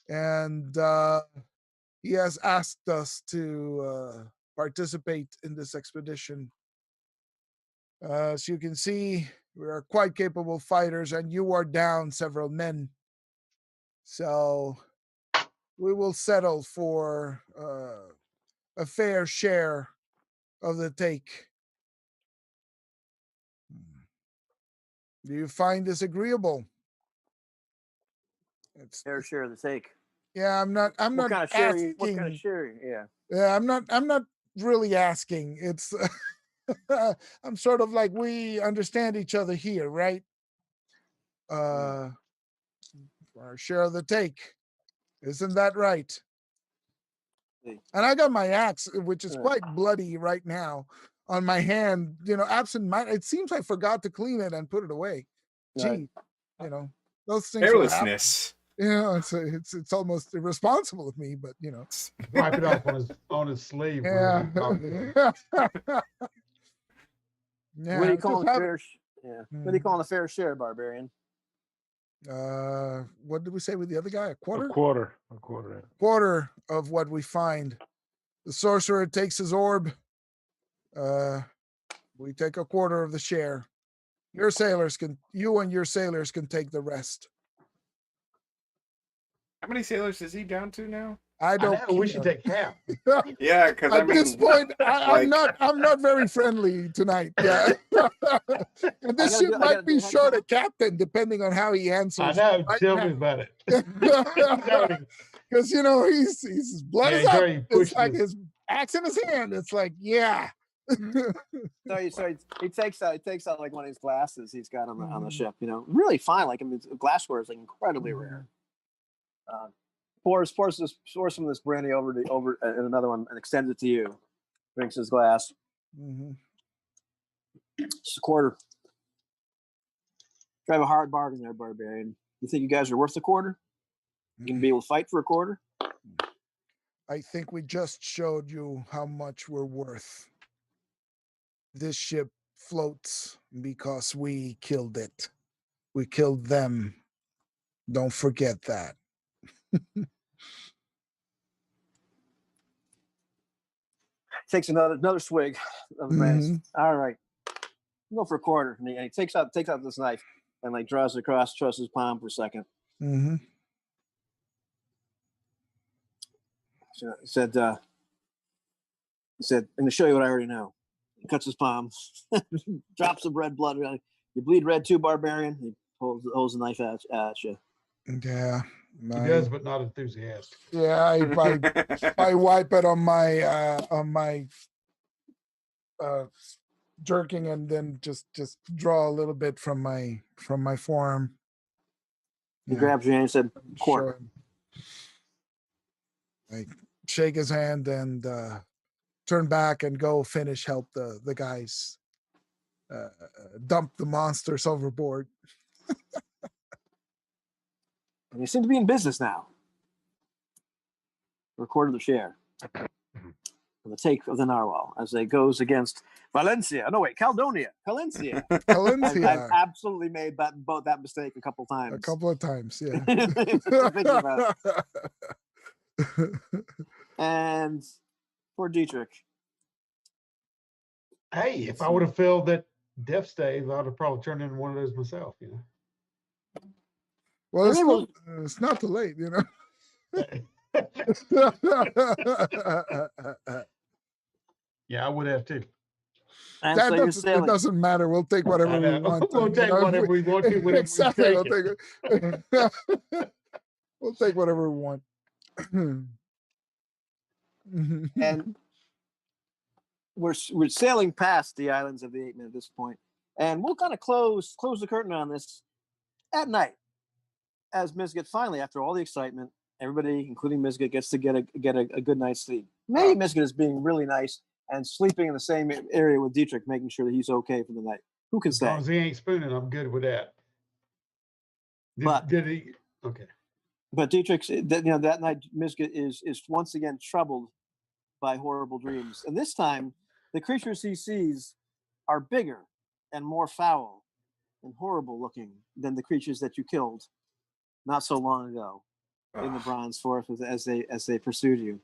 and he has asked us to participate in this expedition. As you can see, we are quite capable fighters, and you are down several men. So we will settle for a fair share of the take. Do you find this agreeable? It's fair share of the take. Yeah, I'm not asking. What kind of share? Yeah, I'm not really asking. It's I'm sort of like, we understand each other here, right? Our share of the take. Isn't that right? And I got my axe, which is quite bloody right now, on my hand, absent-minded. It seems I forgot to clean it and put it away. Gee, those things carelessness. It's almost irresponsible of me, but wipe it off on his sleeve. Yeah. What do you call a fair? What do you call a fair share, barbarian? What did we say with the other guy? A quarter? A quarter. Quarter of what we find. The sorcerer takes his orb. We take a quarter of the share. You and your sailors can take the rest. How many sailors is he down to now? I don't know. We should take half. Yeah, because at this point, I'm not very friendly tonight. Yeah, and this ship might be short a captain, depending on how he answers. I know. Tell me about it. Because his blood is up. It's like his axe in his hand. It's like, yeah. So he takes out like one of his glasses he's got on the ship. Really fine. Like, glassware is like incredibly rare. Pours some of this brandy over and another one, and extends it to you. Drinks his glass. Just a quarter. Drive a hard bargain there, barbarian. You think you guys are worth a quarter? You can be able to fight for a quarter? I think we just showed you how much we're worth. This ship floats because we killed it. We killed them. Don't forget that. Takes another swig of the brandy. All right, go for a quarter. And he takes out this knife and like draws it across, trusts his palm for a second. So he said, "I'm going to show you what I already know." He cuts his palm, drops some red blood. You bleed red too, barbarian. He holds the knife at you. Yeah. He does, but not enthusiastic. Yeah, I wipe it on my jerking, and then just draw a little bit from my forearm. He grabs your hand and said, "Quarter." I shake his hand, and turn back and go finish, help the guys dump the monsters overboard. And they seem to be in business now. Recorded the share. The take of the narwhal as it goes against Valencia. No, wait, Caledonia. Valencia. I've absolutely made that mistake a couple times. A couple of times, yeah. Thinking about it. And for Dietrich. Hey, if I would have failed that death stave, I'd have probably turned in one of those myself, you know. Well, it's not too late, you know. Yeah, I would have too. And so it doesn't matter. We'll take whatever we want. We'll take whatever we want to. Whatever Exactly. we take We'll take whatever we want. And we're sailing past the islands of the 8 Men at this point, and we'll kind of close the curtain on this at night, as Mizgit finally, after all the excitement, everybody, including Mizgit, gets to get a good night's sleep. Maybe Mizgit is being really nice and sleeping in the same area with Dietrich, making sure that he's okay for the night. Who can say? As long as he ain't spooning, I'm good with that. Did he? Okay. But Dietrich, that night, Mizgit is once again troubled by horrible dreams, and this time, the creatures he sees are bigger and more foul and horrible looking than the creatures that you killed not so long ago in the Bronze Forest as they pursued you.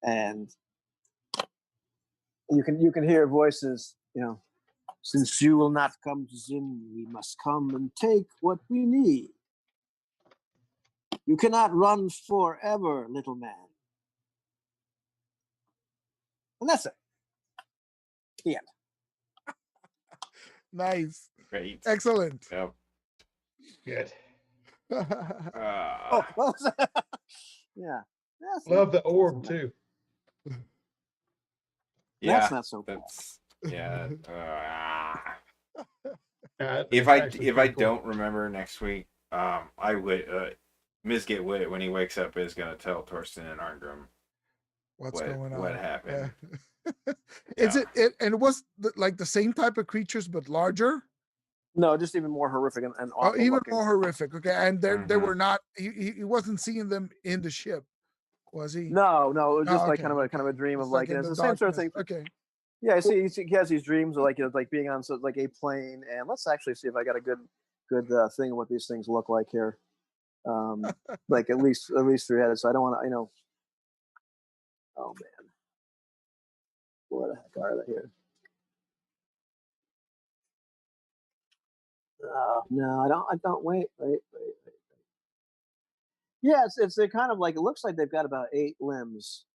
And you can hear voices, since you will not come to Zin, we must come and take what we need. You cannot run forever, little man. And that's it. The end. Nice. Great. Excellent. Yep. Good. What was that? Yeah. Love the orb too. Yeah, that's not so bad. Yeah. If I don't remember next week, I would Mizgit would, when he wakes up, is gonna tell Torsten and Arngrim what's going on. What happened? Is it and it was like the same type of creatures but larger? No, just even more horrific and awful. Even looking. more horrific. Okay, and they were not. He wasn't seeing them in the ship, was he? No, it was just like kind of a dream of like it's the same sort of thing. Okay. Yeah, he has these dreams of like being on like a plane, and let's actually see if I got a good thing of what these things look like here. Like at least through headed. So I don't want to, Oh man, where the heck are they here? No, I don't. Wait. Yeah, it's they're kind of like, it looks like they've got about 8 limbs,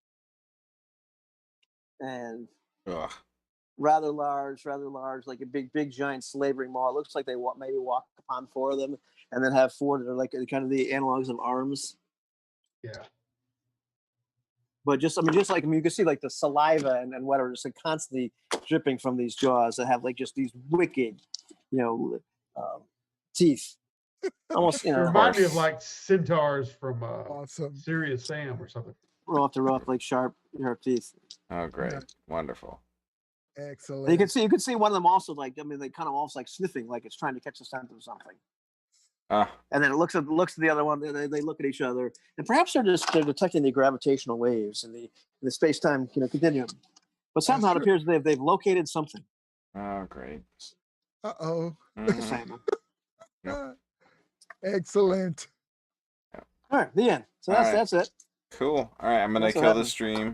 and rather large, like a big giant slavering maw. It looks like they maybe walk upon 4 of them, and then have 4 that are like kind of the analogs of arms. Yeah. But you can see like the saliva and whatever just constantly dripping from these jaws that have like just these wicked, teeth. Almost, Remind me of like centaurs from awesome. Serious Sam or something. Rough, like sharp teeth. Oh, great. Yeah. Wonderful. Excellent. You can see one of them also they kind of almost like sniffing, like it's trying to catch the scent of something. And then it looks at the other one. They look at each other, and perhaps they're detecting the gravitational waves in the space-time continuum. But somehow it appears they've located something. Oh, great. Uh-oh. Yep. Excellent. All right, the end. So that's it. Cool. All right, I'm gonna kill the stream.